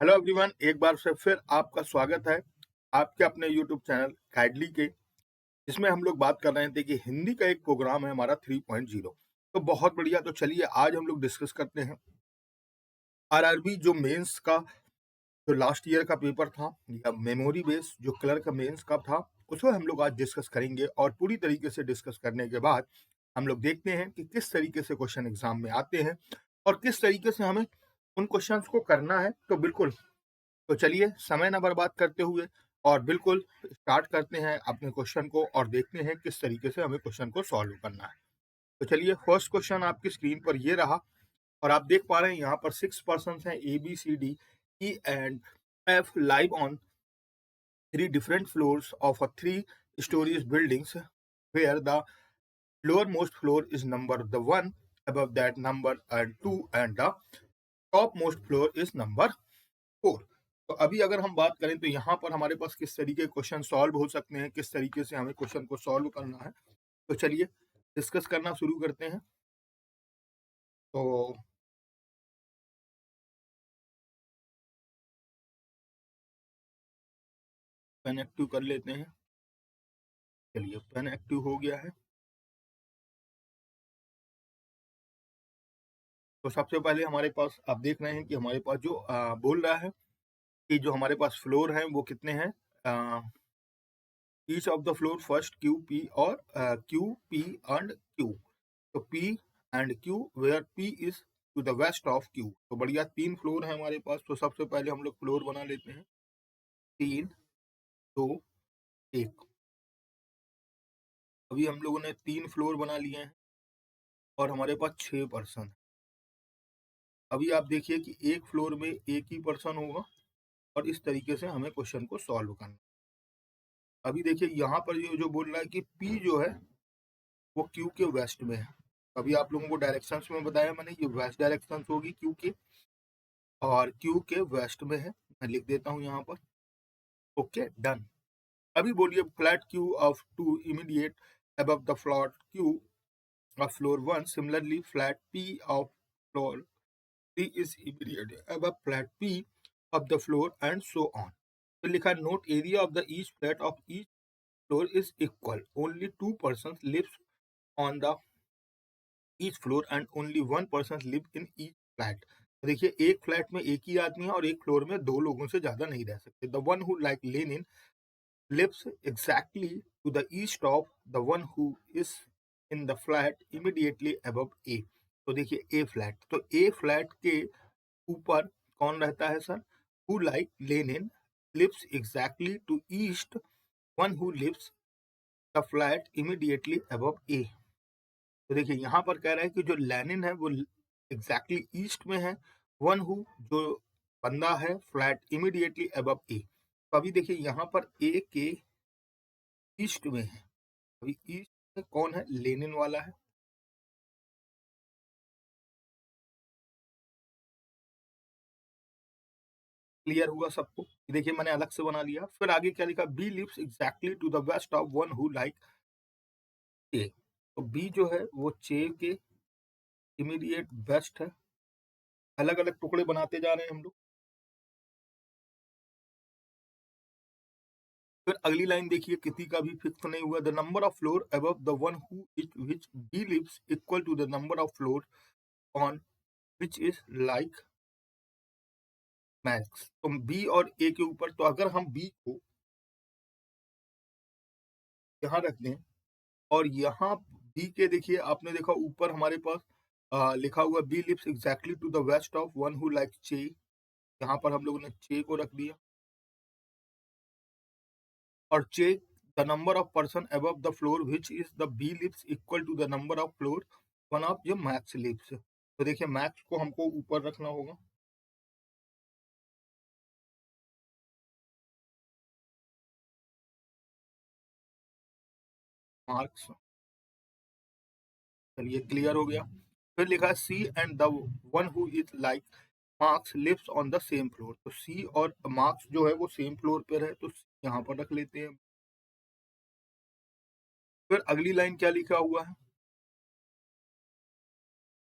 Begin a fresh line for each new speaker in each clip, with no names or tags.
Hello everyone, एक बार से फिर आपका स्वागत है आपके अपने यूट्यूब चैनल गाइडली के, जिसमें हम लोग बात कर रहे थे कि हिंदी का एक प्रोग्राम है हमारा 3.0। तो बहुत बढ़िया। तो चलिए आज हम लोग डिस्कस करते हैं आरआरबी जो मेंस का जो लास्ट ईयर का पेपर था या मेमोरी बेस जो क्लर्क का मेंस का था, उसको हम लोग आज डिस्कस करेंगे। और पूरी तरीके से डिस्कस करने के बाद हम लोग देखते हैं कि किस तरीके से क्वेश्चन एग्जाम में आते हैं और किस तरीके से हमें उन क्वेश्चंस को करना है। तो बिल्कुल, तो चलिए समय ना बर्बाद करते हुए और बिल्कुल स्टार्ट करते हैं अपने क्वेश्चन को और देखते हैं किस तरीके से हमें क्वेश्चन को सॉल्व करना है। तो चलिए, फर्स्ट क्वेश्चन आपकी स्क्रीन पर ये रहा और आप देख पा रहे हैं यहाँ पर 6 पर्सन हैं, A B C D E and F, live on 3 different floors of a 3 stories buildings where the lowermost floor is number the one, above that number and two, and the topmost floor is number 4। तो अभी अगर हम बात करें तो यहाँ पर हमारे पास किस तरीके के क्वेश्चन सॉल्व हो सकते हैं, किस तरीके से हमें क्वेश्चन को सॉल्व करना है, तो चलिए डिस्कस करना शुरू करते हैं। तो पेन एक्टिव कर लेते हैं। चलिए, पेन एक्टिव हो गया है। तो सबसे पहले हमारे पास आप देख रहे हैं कि हमारे पास जो बोल रहा है कि जो हमारे पास फ्लोर है वो कितने हैं। Each of the floor first Q P और क्यू पी एंड क्यू। तो P and Q where P is to the west of Q. तो बढ़िया, 3 फ्लोर है हमारे पास। तो सबसे पहले हम लोग फ्लोर बना लेते हैं। 3 2 1। अभी हम लोगों ने 3 फ्लोर बना लिए हैं और हमारे पास 6 पर्सन। अभी आप देखिए कि एक फ्लोर में एक ही पर्सन होगा और इस तरीके से हमें क्वेश्चन को सॉल्व करना। अभी देखिए यहाँ पर ये जो बोल रहा है कि पी जो है वो क्यू के वेस्ट में है। अभी आप लोगों को डायरेक्शंस में बताया मैंने, ये वेस्ट डायरेक्शंस होगी क्यू के और क्यू के वेस्ट में है। मैं लिख देता हूँ यहाँ पर। Okay, done. अभी बोलिए flat Q of 2 immediate above the flat Q of floor 1. Similarly, flat P of floor 3 is immediate above flat P of the floor and so on. तो लिखा note area of the each flat of each floor is equal. Only 2 persons lives on the each floor and only 1 person live in each flat. देखिए, एक flat में एक ही आदमी है और एक फ्लोर में 2 लोगों से ज्यादा नहीं रह सकते। The one who like Lenin lives exactly to the east of the one who is in the flat immediately above A। तो देखिए A फ्लैट, तो A फ्लैट के ऊपर कौन रहता है sir? Who like Lenin lives exactly to east one who lives the flat immediately above A। तो देखिए यहाँ पर कह रहा है कि जो लेनिन है वो एग्जैक्टली ईस्ट में है, वन हु जो बंदा है फ्लैट इमीडिएटली अबव ए। तो अभी देखिए यहाँ पर ए के ईस्ट में है। अभी ईस्ट में कौन है? लेनिन वाला है। क्लियर हुआ सबको? देखिए मैंने अलग से बना लिया। फिर आगे क्या लिखा? B lives exactly to the west of one who like A. तो बी जो है वो चे के इमीडिएट वेस्ट है। अलग अलग टुकड़े बनाते जा रहे हैं हम लोग। फिर अगली लाइन देखिए, किसी का भी फिक्स नहीं हुआ। The number of floor above the one who which B lives equal to the number of floor on which is like Max. तो बी और ए के ऊपर, तो अगर हम बी को यहाँ रख दें और यहाँ बी के देखिए, आपने देखा ऊपर हमारे पास लिखा हुआ B lives exactly to the west of one who like चे। यहाँ पर हम लोगों ने चे को रख दिया और चे the number of person above the floor which is the B lives equal to the number of floor one of जो मैक्स लिव्स। तो देखिए मैक्स को हमको ऊपर रखना होगा। मार्क्स, चलिए क्लियर हो गया। फिर लिखा है C and the one who is like marks lives on the same floor. तो सी और मार्क्स जो है वो सेम फ्लोर पर है, तो यहाँ पर रख लेते हैं। फिर अगली लाइन क्या लिखा हुआ है?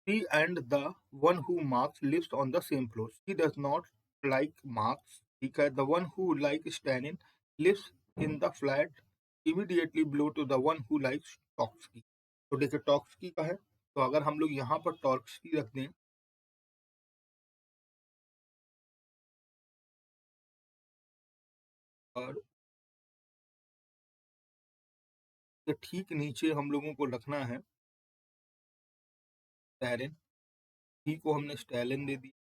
C and the one who marks lives on the same floor. C does not like marks, ठीक है. The one who like Stalin lives in the flat immediately below to the one who likes Trotsky. तो देखिए टॉक्सकी का है, तो अगर हम लोग यहाँ पर टॉक्सकी रख दें और ठीक नीचे हम लोगों को रखना है स्टैलिन, ही को हमने स्टैलिन दे दी,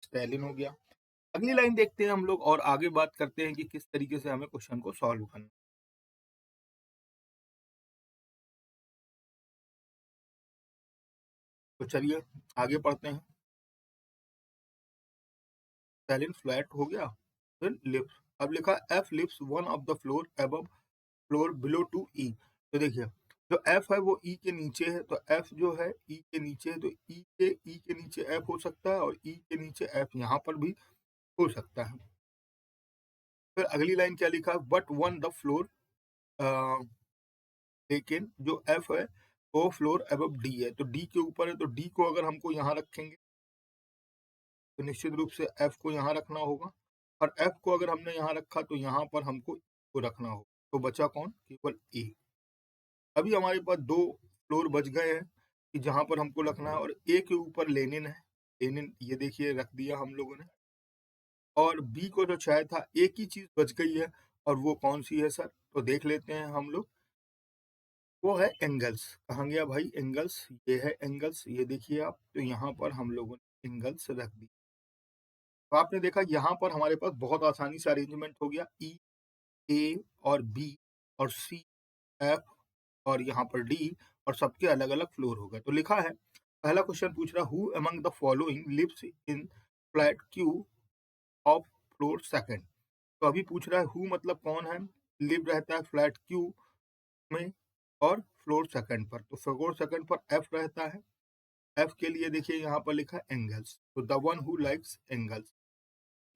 स्टैलिन हो गया. अगली लाइन देखते हैं हम लोग और आगे बात करते हैं कि किस तरीके से हमें क्वेश्चन को सॉल्व करना. तो चलिए आगे पढ़ते हैं. स्टैलिन फ्लैट हो गया, फिर लिव्स. अब लिखा F lives one of the floor above floor below to E. तो देखिए जो एफ है वो ई के नीचे है, तो एफ जो है ई के नीचे है, तो ई के नीचे एफ हो सकता है और ई के नीचे एफ यहाँ पर भी हो सकता है. फिर अगली लाइन क्या लिखा, बट वन द फ्लोर, लेकिन जो एफ है वो फ्लोर अबव डी है, तो डी के ऊपर है, तो डी को अगर हमको यहाँ रखेंगे तो निश्चित रूप से एफ को यहाँ रखना होगा, और एफ को अगर हमने यहाँ रखा तो यहाँ पर हमको को रखना होगा. तो बचा कौन, केवल ए. अभी हमारे पास दो फ्लोर बच गए हैं कि जहां पर हमको रखना है, और ए के ऊपर लेनिन है, लेनिन ये देखिए रख दिया हम लोगों ने, और बी को जो चाहे था एक ही चीज बच गई है, और वो कौन सी है सर, तो देख लेते हैं हम लोग. वो है एंगल्स. कहाँ गया भाई एंगल्स, ये है एंगल्स, ये देखिए आप, तो यहाँ पर हम लोगों ने एंगल्स रख दी. तो आपने देखा यहाँ पर हमारे पास बहुत आसानी से अरेंजमेंट हो गया, ई, ए और बी और सी, एफ और यहाँ पर डी, और सबके अलग अलग फ्लोर हो गए. तो लिखा है पहला क्वेश्चन पूछ रहा who among the following lives in flat Q of floor second. तो अभी पूछ रहा है हु मतलब कौन है, लिव रहता है फ्लैट क्यू में और फ्लोर सेकंड पर, तो फ्लोर सेकंड पर एफ रहता है. एफ के लिए देखिए यहाँ पर लिखा है एंगल्स, तो the one who likes angles,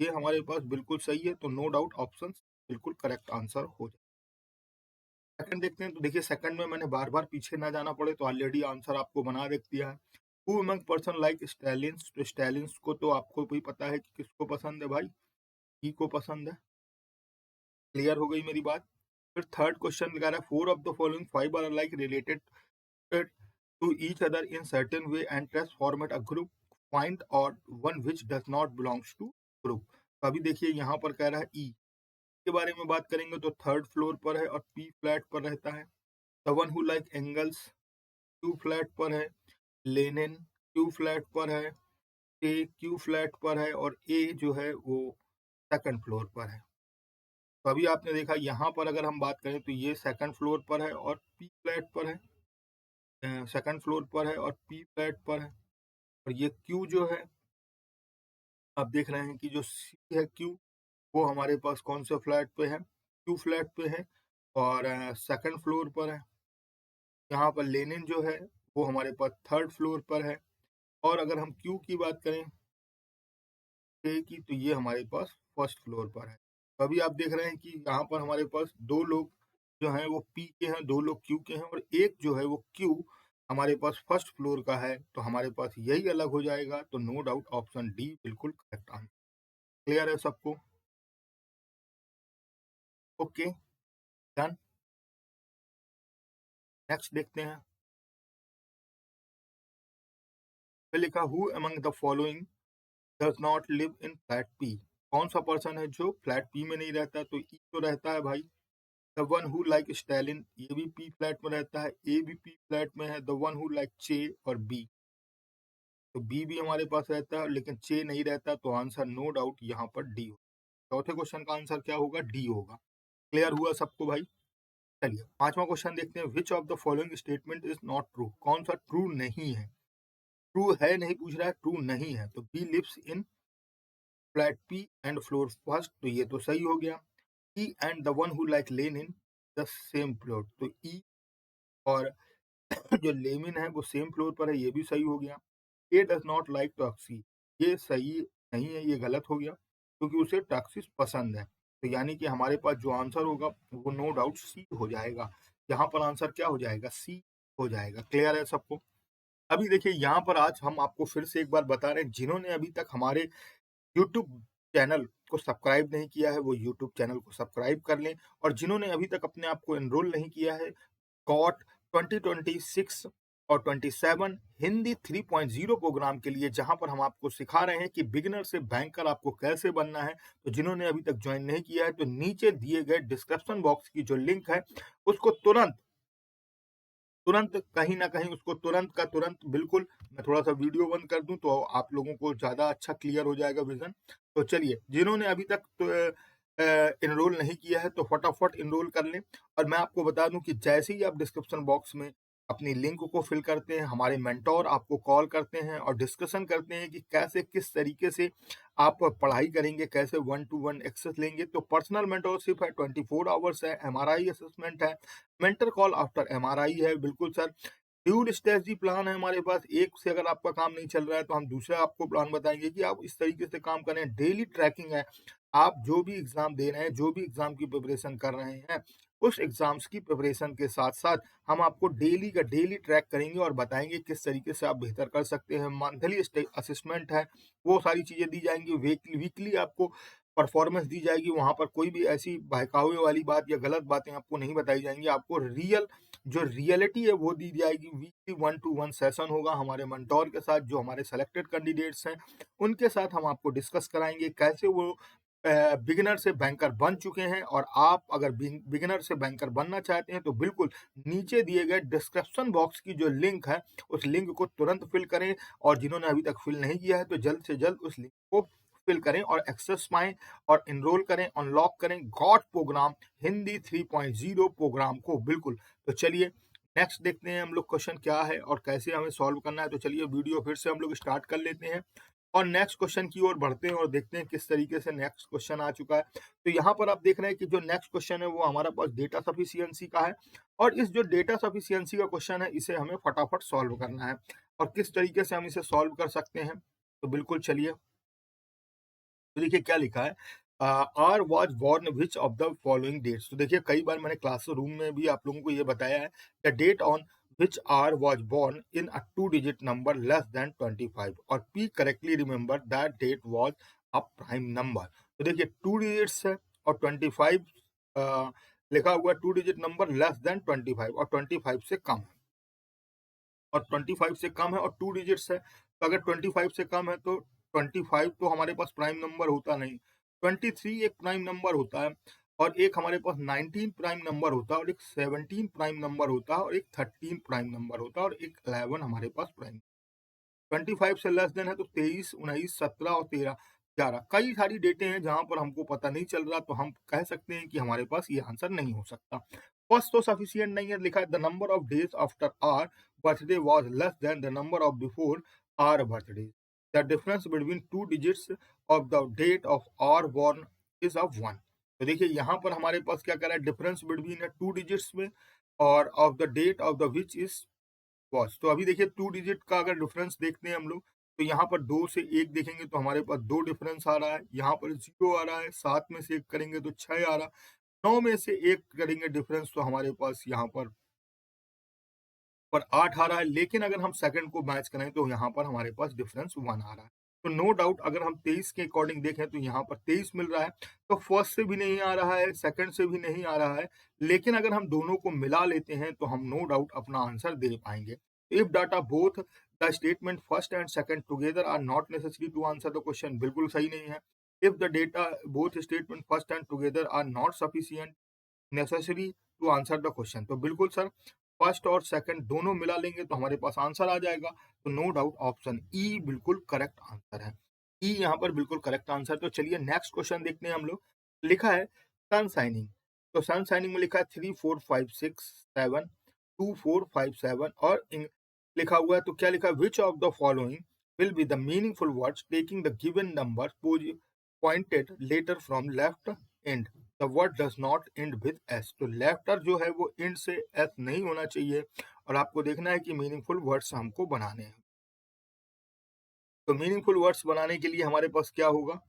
ये हमारे पास बिल्कुल सही है, तो नो डाउट ऑप्शन बिल्कुल करेक्ट आंसर हो जाए. सेकंड देखते हैं, तो देखिए सेकंड में मैंने बार बार पीछे ना जाना पड़े तो ऑलरेडी आंसर आपको बना देख दिया है. हु अमंग पर्सन लाइक स्टैलिन्स, तो स्टैलिन्स को तो आपको भी पता है कि किसको पसंद है भाई, ही को पसंद है. क्लियर हो गई मेरी बात. फिर थर्ड क्वेश्चन लगा रहा है four of the following five are like related to each other in certain way and test format a group, find out one which does not belongs to group. तो अभी देखिए यहाँ पर कह रहा है ई के बारे में बात करेंगे, तो थर्ड फ्लोर पर है और पी फ्लैट पर रहता है. The one who like angles Q flat पर है, लेनिन क्यू फ्लैट पर है, ए क्यू फ्लैट पर है, और ए जो है वो सेकंड फ्लोर पर है. तो अभी आपने देखा यहाँ पर अगर हम बात करें तो ये सेकंड फ्लोर पर है और पी फ्लैट पर है, सेकंड फ्लोर पर है और पी फ्लैट पर है. और ये क्यू जो है आप देख रहे हैं कि जो सी है क्यू, वो हमारे पास कौन से फ्लैट पे है, क्यू फ्लैट पे है और सेकंड फ्लोर पर है. यहाँ पर लेनिन जो है वो हमारे पास थर्ड फ्लोर पर है. और अगर हम क्यू की बात करें ए की, तो ये हमारे पास फर्स्ट फ्लोर पर है. तो अभी आप देख रहे हैं कि यहाँ पर हमारे पास दो लोग जो हैं वो पी के हैं, दो लोग क्यू के हैं, और एक जो है वो क्यू हमारे पास फर्स्ट फ्लोर का है, तो हमारे पास यही अलग हो जाएगा. तो नो डाउट ऑप्शन डी बिल्कुल करेक्ट आंसर. क्लियर है सबको, ओके डन. नेक्स्ट देखते हैं. फिर लिखा who among the following does not live in flat P. कौन सा पर्सन है जो फ्लैट पी में नहीं रहता, तो ई तो रहता है भाई. The one who like Stalin, ये भी पी फ्लैट में रहता है, ए भी पी फ्लैट में है. द वन हु लाइक चे और बी, तो बी भी हमारे पास रहता है लेकिन चे नहीं रहता, तो आंसर नो डाउट यहाँ पर डी हो. चौथे क्वेश्चन का आंसर क्या होगा, डी होगा. क्लियर हुआ सबको भाई. चलिए पांचवा क्वेश्चन देखते हैं. Which of the following statement is not true, कौन सा ट्रू नहीं है. ट्रू है नहीं पूछ रहा है, ट्रू नहीं है. तो B lives in flat P and floor first, तो ये तो सही हो गया. E and the one who like लेनिन द सेम फ्लोर, तो ई और जो लेमिन है वो सेम फ्लोर पर है, ये भी सही हो गया. ए डज नॉट लाइक टॉक्सी, ये सही नहीं है, ये गलत हो गया क्योंकि उसे टॉक्सिस पसंद है. तो यानी कि हमारे पास जो आंसर होगा वो नो डाउट सी हो जाएगा. यहाँ पर आंसर क्या हो जाएगा, सी हो जाएगा. क्लियर है सबको. अभी देखिए यहाँ पर आज हम आपको फिर से एक बार बता रहे हैं, जिन्होंने अभी तक हमारे यूट्यूब चैनल को सब्सक्राइब नहीं किया है, वो यूट्यूब चैनल को सब्सक्राइब कर लें, और जिन्होंने अभी तक अपने आप को एनरोल नहीं किया है, कॉट 2026 और 27 हिंदी 3.0 प्रोग्राम के लिए, जहां पर हम आपको सिखा रहे हैं कि बिगिनर से बैंकर आपको कैसे बनना है। तो जिन्होंने अभी तक ज्वाइन नहीं किया है, तो नीचे दिए गए डिस्क्रिप्शन बॉक्स की जो लिंक है, उसको तुरंत तुरंत कहीं न कहीं उसको तुरंत का तुरंत, बिल्कुल, मैं थोड़ा-सा वीडियो बंद कर दूँ तो आप लोगों को ज़्यादा अच्छा क्लियर हो जाएगा विज़न। तो चलिए, जिन्होंने अभी तक एनरोल नहीं किया है तो फटाफट एनरोल कर लें, और मैं आपको बता दूँ कि जैसे ही आप डिस्क्रिप्शन बॉक्स में अपनी लिंक को फिल करते हैं, हमारे मेंटर आपको कॉल करते हैं और डिस्कशन करते हैं कि कैसे, किस तरीके से आप पढ़ाई करेंगे, कैसे वन टू वन एक्सेस लेंगे। तो पर्सनल मेंटरशिप है, 24 आवर्स है, एमआरआई असेसमेंट है, मेंटर कॉल आफ्टर एमआरआई है, बिल्कुल सर। ड्यूल स्ट्रेटजी प्लान है हमारे पास, एक से अगर आपका काम नहीं चल रहा है तो हम दूसरा आपको प्लान बताएंगे कि आप इस तरीके से काम करें। डेली ट्रैकिंग है, आप जो भी एग्जाम दे रहे हैं, जो भी एग्जाम की प्रिपरेशन कर रहे हैं, उस एग्जाम्स की प्रिपरेशन के साथ साथ हम आपको डेली का डेली ट्रैक करेंगे और बताएंगे किस तरीके से आप बेहतर कर सकते हैं। मंथली असेसमेंट है, वो सारी चीजें दी जाएंगी। वीकली वीकली आपको परफॉर्मेंस दी जाएगी, वहां पर कोई भी ऐसी बहकावे वाली बात या गलत बातें आपको नहीं बताई जाएंगी। आपको रियल जो रियलिटी है वो दी जाएगी। Weekly one two one session होगा हमारे मेंटोर के साथ, जो हमारे सेलेक्टेड कैंडिडेट्स हैं उनके साथ हम आपको डिस्कस कराएंगे कैसे वो बिगिनर से बैंकर बन चुके हैं। और आप अगर बिगिनर से बैंकर बनना चाहते हैं तो बिल्कुल नीचे दिए गए डिस्क्रिप्शन बॉक्स की जो लिंक है, उस लिंक को तुरंत फिल करें, और जिन्होंने अभी तक फिल नहीं किया है तो जल्द से जल्द उस लिंक को फिल करें और एक्सेस पाएं और एनरोल करें, अनलॉक करें गॉड प्रोग्राम हिंदी 3.0 प्रोग्राम को, बिल्कुल। तो चलिए नेक्स्ट देखते हैं हम लोग क्वेश्चन क्या है और कैसे हमें सॉल्व करना है। तो चलिए वीडियो फिर से हम लोग स्टार्ट कर लेते हैं और नेक्स्ट क्वेश्चन की ओर बढ़ते हैं और देखते हैं किस तरीके से नेक्स्ट क्वेश्चन आ चुका है। तो यहाँ पर आप देख रहे हैं कि जो नेक्स्ट क्वेश्चन है वो हमारा पास डेटा सफिशियंसी का है, और इस जो डेटा सफिशियंसी का क्वेश्चन है इसे हमें फटाफट सॉल्व करना है। और किस तरीके से हम इसे सॉल्व कर सकते हैं, तो बिल्कुल चलिए। तो देखिए क्या लिखा है, R was born which of the following dates. तो देखिए कई बार मैंने क्लासरूम में भी आप लोगों को ये बताया है, the date on which R was born in a two digit number less than 25, और P correctly remember that date was a prime number. तो देखिए टू डिजिट्स है और 25 लिखा हुआ, two digit number less than 25 और 25 से कम है, और 25 से कम है और टू डिजिट्स है। तो अगर 25 से कम है तो 25 तो हमारे पास प्राइम नंबर होता नहीं, 23 एक प्राइम नंबर होता है, और एक हमारे पास 19 प्राइम नंबर होता है, और एक 17 प्राइम नंबर होता है, और एक 13 प्राइम नंबर होता है, और एक 11 हमारे पास प्राइम। 25 से लेस देन है तो 23, 19, 17 और 13, 11 कई सारी डेटे हैं जहां पर हमको पता नहीं चल रहा, तो हम कह सकते हैं कि हमारे पास ये आंसर नहीं हो सकता। फर्स्ट तो सफिशियंट नहीं है, लिखा है the number of days after R birthday was less than the number of before R birthday. The difference between two digits of the date of R born is of 1। तो देखिए यहाँ पर हमारे पास क्या कर रहा है, डिफरेंस बिटवीन है टू डिजिट्स में, और of the date of the which is watch. तो अभी देखिए टू डिजिट का अगर डिफरेंस देखते हैं हम लोग, तो यहाँ पर 2 से 1 देखेंगे तो हमारे पास 2 डिफरेंस आ रहा है, यहाँ पर 0 आ रहा है, 7 में से 1 करेंगे तो 6 आ रहा है, 9 में से 1 करेंगे डिफरेंस तो हमारे पास यहाँ पर 8 आ रहा है। लेकिन अगर हम सेकंड को मैच करें तो यहाँ पर हमारे पास डिफरेंस 1 आ रहा है। तो नो डाउट अगर हम 23 के अकॉर्डिंग देखें तो यहाँ पर 23 मिल रहा है, तो फर्स्ट से भी नहीं आ रहा है, सेकंड से भी नहीं आ रहा है, लेकिन अगर हम दोनों को मिला लेते हैं तो हम नो डाउट अपना आंसर दे पाएंगे। If data both the statement first and second together are not necessary to answer the question, बिल्कुल सही नहीं है। If the data both statement first and together are not sufficient necessary to answer the question, तो बिल्कुल sir first और second दोनों मिला लेंगे तो हमारे पास आंसर आ जाएगा। तो नो डाउट ऑप्शन ई बिल्कुल करेक्ट आंसर है। ई यहाँ पर बिल्कुल करेक्ट आंसर। तो चलिए नेक्स्ट क्वेश्चन देखते हैं हम लोग। लिखा है सन साइनिंग, तो सन साइनिंग में लिखा है 3 4 5 6 7 2 4 5 7, और लिखा हुआ है, तो क्या लिखा है, which of the following will be the meaningful words taking the given number pointed letter from left end. The word does not end with S. तो लेफ्टर जो है वो एंड से एस नहीं होना चाहिए, और आपको देखना है कि मीनिंगफुल वर्ड्स हमको बनाने हैं। तो मीनिंगफुल वर्ड्स बनाने के लिए हमारे पास क्या होगा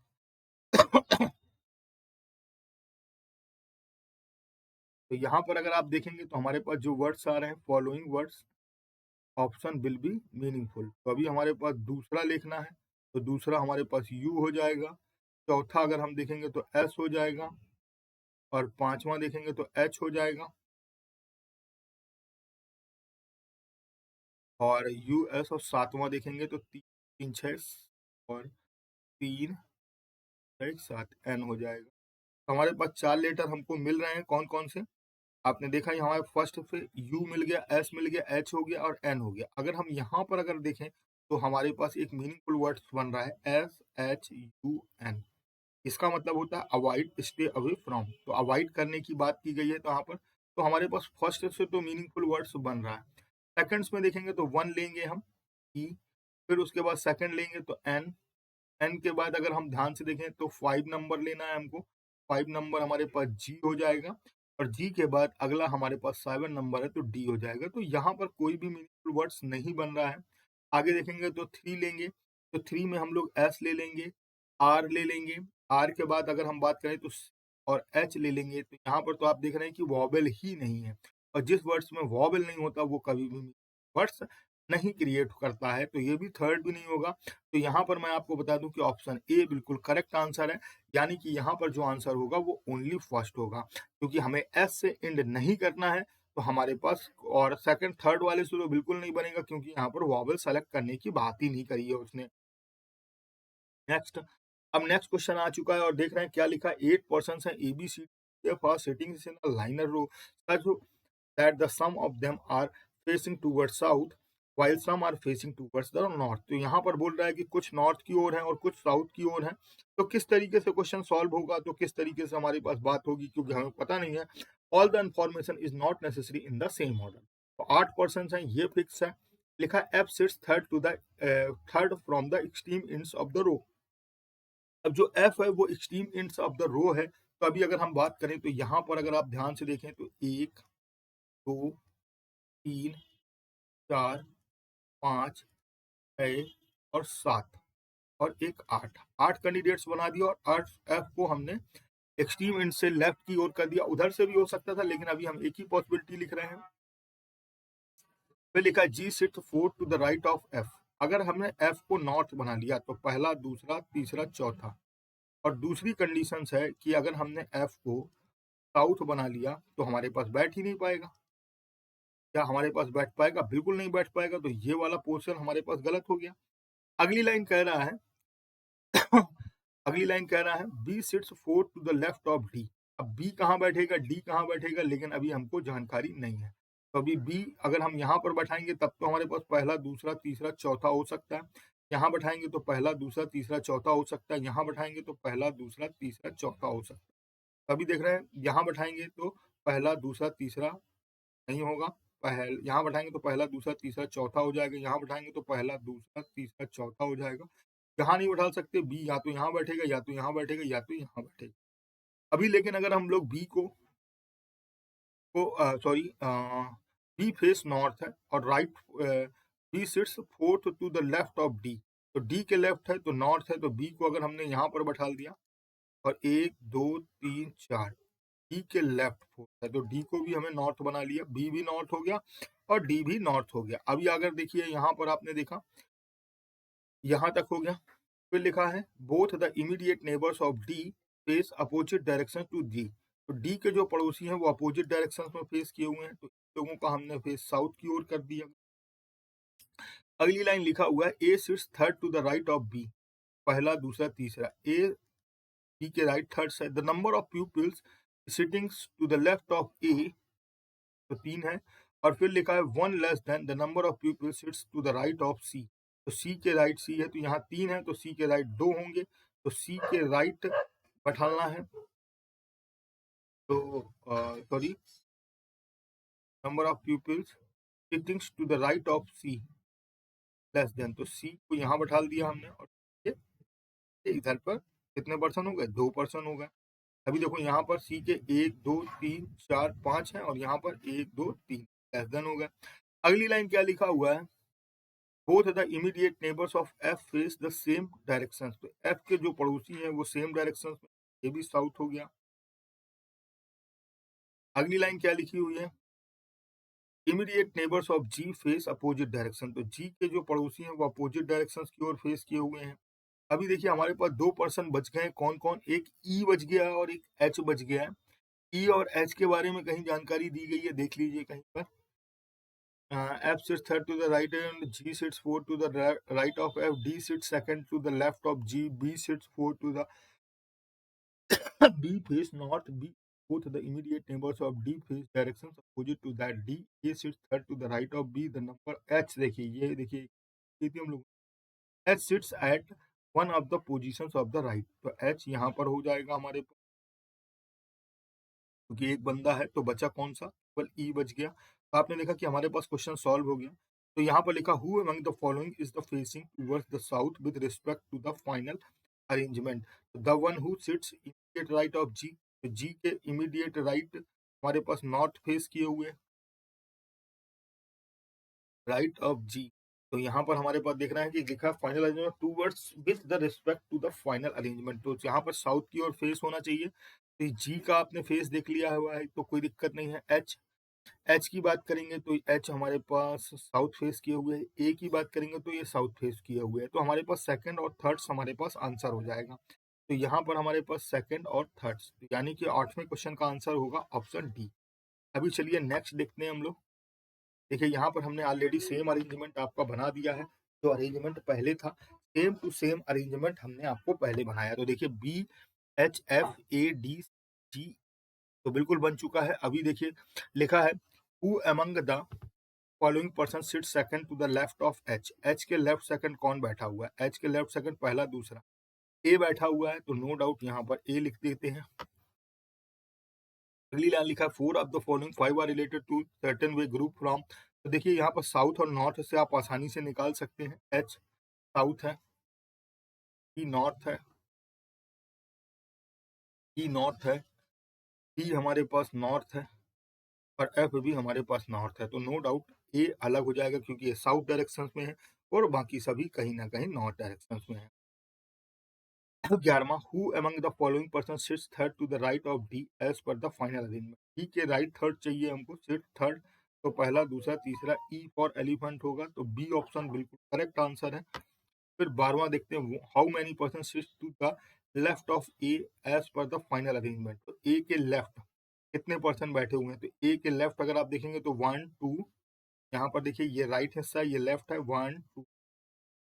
तो यहाँ पर अगर आप देखेंगे तो हमारे पास जो वर्ड्स आ रहे हैं, following words, option will be meaningful. तो अभी हमारे पास दूसरा लिखना है, तो दूसरा हमारे पास यू हो जाएगा, चौथा अगर हम देखेंगे तो एस हो जाएगा, और पांचवा देखेंगे तो एच हो जाएगा, और यू एस, और सातवां देखेंगे तो तीन तीन छः और तीन छः सात एन हो जाएगा। तो हमारे पास चार लेटर हमको मिल रहे हैं, कौन कौन से आपने देखा, ये हमारे फर्स्ट पे यू मिल गया, एस मिल गया, एच हो गया और एन हो गया। अगर हम यहाँ पर अगर देखें तो हमारे पास एक मीनिंगफुल वर्ड्स बन रहा है एस एच यू एन। इसका मतलब होता है अवॉइड, स्टे अवे फ्रॉम। तो अवॉइड करने की बात की गई है तो यहाँ पर, तो हमारे पास फर्स्ट से तो मीनिंगफुल वर्ड्स बन रहा है। सेकंड्स में देखेंगे तो वन लेंगे हम, ई, फिर उसके बाद सेकंड लेंगे तो एन, एन के बाद अगर हम ध्यान से देखें तो 5 नंबर लेना है हमको, 5 नंबर हमारे पास जी हो जाएगा, और जी के बाद अगला हमारे पास 7 नंबर है तो डी हो जाएगा। तो यहाँ पर कोई भी मीनिंगफुल वर्ड्स नहीं बन रहा है। आगे देखेंगे तो 3 लेंगे, तो 3 में हम लोग एस ले लेंगे, आर ले लेंगे, आर के बाद अगर हम बात करें तो और एच ले लेंगे। तो यहाँ पर तो आप देख रहे हैं कि वॉवेल ही नहीं है, और जिस वर्ड्स में वॉवेल नहीं होता वो कभी भी वर्ड्स नहीं क्रिएट करता है, तो ये भी थर्ड भी नहीं होगा। तो यहाँ पर मैं आपको बता दूं कि ऑप्शन ए बिल्कुल करेक्ट आंसर है, यानी कि यहाँ पर जो आंसर होगा वो ओनली फर्स्ट होगा, क्योंकि हमें एस से एंड नहीं करना है। तो हमारे पास और सेकंड थर्ड वाले से तो बिल्कुल नहीं बनेगा, क्योंकि यहाँ पर वॉवेल सेलेक्ट करने की बात ही नहीं करी है उसने। नेक्स्ट, अब नेक्स्ट क्वेश्चन आ चुका है और देख रहे हैं क्या लिखा है। 8 पर्सन्स हैं ABC first sitting in a liner row such that the some of them are facing towards south while some are facing towards the north। तो यहाँ पर बोल रहा है कि कुछ नॉर्थ की ओर है और कुछ साउथ की ओर है। तो किस तरीके से क्वेश्चन सॉल्व होगा, तो किस तरीके से हमारे पास बात होगी, क्योंकि हमें पता नहीं है। All the information is not necessary in the same order. तो 8 पर्सन हैं, ये फिक्स है। लिखा F sits third to the third from the extreme ends of the row. अब जो एफ है वो extreme ends of the row है। तो अभी अगर हम बात करें तो यहाँ पर अगर आप ध्यान से देखें तो 1 2 3 4 5 6 और 7 और एक 8, 8 कैंडिडेट्स बना दिया, और 8 एफ को हमने एक्सट्रीम एंड से लेफ्ट की ओर कर दिया। उधर से भी हो सकता था, लेकिन अभी हम एक ही पॉसिबिलिटी लिख रहे हैं। फिर लिखा G sit fourth to the right of F. अगर हमने एफ को नॉर्थ बना लिया तो पहला दूसरा तीसरा चौथा, और दूसरी कंडीशन है कि अगर हमने एफ को साउथ बना लिया तो हमारे पास बैठ ही नहीं पाएगा। क्या हमारे पास बैठ पाएगा? बिल्कुल नहीं बैठ पाएगा। तो ये वाला पोर्शन हमारे पास गलत हो गया। अगली लाइन कह रहा है अगली लाइन कह रहा है B sits fourth to the left of D. अब बी कहाँ बैठेगा, डी कहाँ बैठेगा, लेकिन अभी हमको जानकारी नहीं है। तो अभी बी अगर हम यहाँ पर बैठाएंगे तब तो हमारे पास पहला दूसरा तीसरा चौथा हो सकता है। यहाँ बैठाएंगे तो पहला दूसरा तीसरा चौथा हो सकता है। यहाँ बैठाएंगे तो पहला दूसरा तीसरा चौथा हो सकता है। अभी देख रहे हैं यहाँ बैठाएंगे तो पहला दूसरा तीसरा नहीं होगा। यहाँ बैठाएंगे तो पहला दूसरा तीसरा चौथा हो जाएगा। यहाँ बैठाएंगे तो पहला दूसरा तीसरा चौथा हो जाएगा। यहाँ नहीं बैठा सकते, बी या तो यहाँ बैठेगा या तो यहाँ बैठेगा या तो यहाँ बैठेगा। अभी लेकिन अगर हम लोग बी को सॉरी बी फेस नॉर्थ है और right, B sits fourth to the left of D. तो डी के लेफ्ट है तो नॉर्थ है, तो बी को अगर हमने यहाँ पर बैठा दिया और 1 2 3 4 डी के लेफ्ट फोर्थ है, तो डी को भी हमें नॉर्थ बना लिया, बी भी नॉर्थ हो गया और डी भी नॉर्थ हो गया। अभी अगर देखिए यहाँ पर आपने देखा यहाँ तक हो गया। फिर लिखा है both the immediate neighbours of D face opposite direction to D. तो डी के जो पड़ोसी हैं वो अपोजिट डायरेक्शन में फेस किए हुए हैं, तो लोगों का हमने फेस साउथ की ओर कर दिया। अगली लाइन लिखा हुआ है A sits third to the right of B. पहला दूसरा तीसरा, ए बी के right third side. The number of peoples sitting to the left of A, तो 3 है। और फिर लिखा है 1 less than the number of people sits to the right of C. तो सी के राइट सी है, तो यहाँ 3 है, तो सी के राइट 2 होंगे, तो सी के राइट बैठाना है। तो sorry, number of peoples sitting to the right of C less than, तो सी को यहाँ बैठा दिया हमने, और इधर पर कितने पर्सन हो गए, 2 पर्सन हो गए। अभी देखो यहाँ पर सी के 1 2 3 4 5 है, और यहाँ पर 1 2 3 लेस देन हो गए। अगली लाइन क्या लिखा हुआ है, both the immediate neighbours of F face the same direction. तो एफ के जो पड़ोसी हैं वो सेम डायरेक्शन में, ये भी साउथ हो गया। अगली लाइन क्या लिखी हुई है, immediate neighbours of G face opposite direction, तो जी के जो पड़ोसी हैं वो अपोजिट डायरेक्शन की ओर फेस किए हुए हैं। अभी देखिए हमारे पास 2 पर्सन बच गए हैं, कौन-कौन? एक ई बच गया है और एक एच बच गया है। ई और एच के बारे में कहीं जानकारी दी गई है, देख लीजिए कहीं पर। F sits third to the right and G sits fourth to the right of F. D sits second to the left of G. B sits fourth to the B face north. B both the immediate neighbors of D face directions opposite to that D. A sits third to the right of B. The number H देखिए, ये देखिए, ये थी हम लोग H sits at one of the positions of the right. तो H यहाँ पर हो जाएगा हमारे पास, क्योंकि एक बंदा है तो बचा कौन सा? केवल ई बच गया। तो आपने देखा कि हमारे पास क्वेश्चन सॉल्व हो गया। तो यहाँ पर लिखा who among the following is the facing towards the south with respect to the final arrangement. The one who sits immediate right of G, तो जी के इमीडिएट राइट हमारे पास नॉर्थ फेस किए हुए, राइट ऑफ जी। तो यहाँ पर हमारे पास देख रहे हैं कि लिखा final arrangement towards with the respect to the final arrangement, तो यहाँ पर साउथ की ओर फेस होना चाहिए। तो जी का आपने फेस देख लिया हुआ है तो कोई दिक्कत नहीं है। एच, एच की बात करेंगे तो एच हमारे पास साउथ फेस किए हुए है। ए की बात करेंगे तो ये साउथ फेस किए हुए है। तो हमारे पास सेकंड और थर्ड हमारे पास आंसर हो जाएगा। तो यहाँ पर हमारे पास सेकंड और थर्ड, यानी कि 8वें क्वेश्चन का आंसर होगा ऑप्शन डी। अभी चलिए नेक्स्ट देखते हैं हम लोग। देखिए यहाँ पर हमने ऑलरेडी सेम अरेंजमेंट आपका बना दिया है। जो अरेंजमेंट पहले था सेम टू सेम अरेंजमेंट हमने आपको पहले बनाया। तो देखिए B H F A D G तो बिल्कुल बन चुका है। अभी देखिए लिखा है who among the following person sit second to the left of H. H के लेफ्ट सेकंड कौन बैठा हुआ है? एच के लेफ्ट सेकंड पहला दूसरा ए बैठा हुआ है, तो नो डाउट यहाँ पर ए लिख देते हैं। अगली लाइन लिखा है four of the following five are related to certain way group from. तो देखिए यहाँ पर साउथ और नॉर्थ से आप आसानी से निकाल सकते हैं। एच साउथ है, ई नॉर्थ है, ई नॉर्थ है, डी हमारे पास नॉर्थ है और एफ भी हमारे पास नॉर्थ है। तो नो डाउट ए अलग हो जाएगा क्योंकि ये साउथ डायरेक्शन में है और बाकी सभी कहीं ना कहीं नॉर्थ डायरेक्शन में है। 11वां who among the following person sits third to the right of D as per the final arrangement. D के राइट थर्ड चाहिए हमको, सिट थर्ड, तो पहला दूसरा तीसरा ई फॉर एलिफेंट होगा, तो बी ऑप्शन बिल्कुल करेक्ट आंसर है। फिर 12वां देखते हैं how many person sits to the left of A as per the final arrangement. तो ए के लेफ्ट कितने पर्सन बैठे हुए हैं? तो ए के लेफ्ट अगर आप देखेंगे तो 1 2, यहाँ पर देखिए ये राइट हिस्सा है, ये लेफ्ट है, 1 2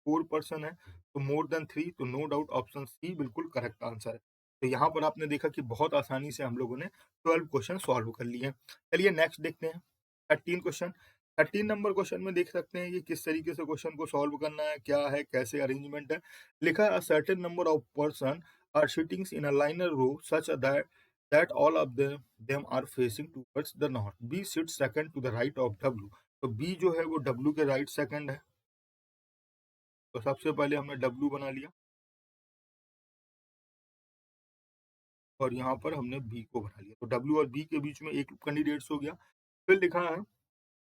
4 पर्सन है, तो मोर देन 3, तो नो डाउट ऑप्शन सी बिल्कुल करेक्ट आंसर है। तो यहाँ पर आपने देखा कि बहुत आसानी से हम लोगों ने 12 क्वेश्चन सॉल्व कर लिए। चलिए नेक्स्ट देखते हैं 13 क्वेश्चन। 13 नंबर क्वेश्चन में देख सकते हैं कि किस तरीके से क्वेश्चन को सॉल्व करना है, क्या है, कैसे अरेंजमेंट है। लिखा है a certain number of person are sitting in a liner row such that all of them are facing towards the north. B sits second to the right of W. तो B जो है वो W के right second है, तो सबसे पहले हमने डब्ल्यू बना लिया और यहाँ पर हमने बी को बना लिया। तो डब्ल्यू और बी के बीच में एक कैंडिडेट्स हो गया। फिर लिखा है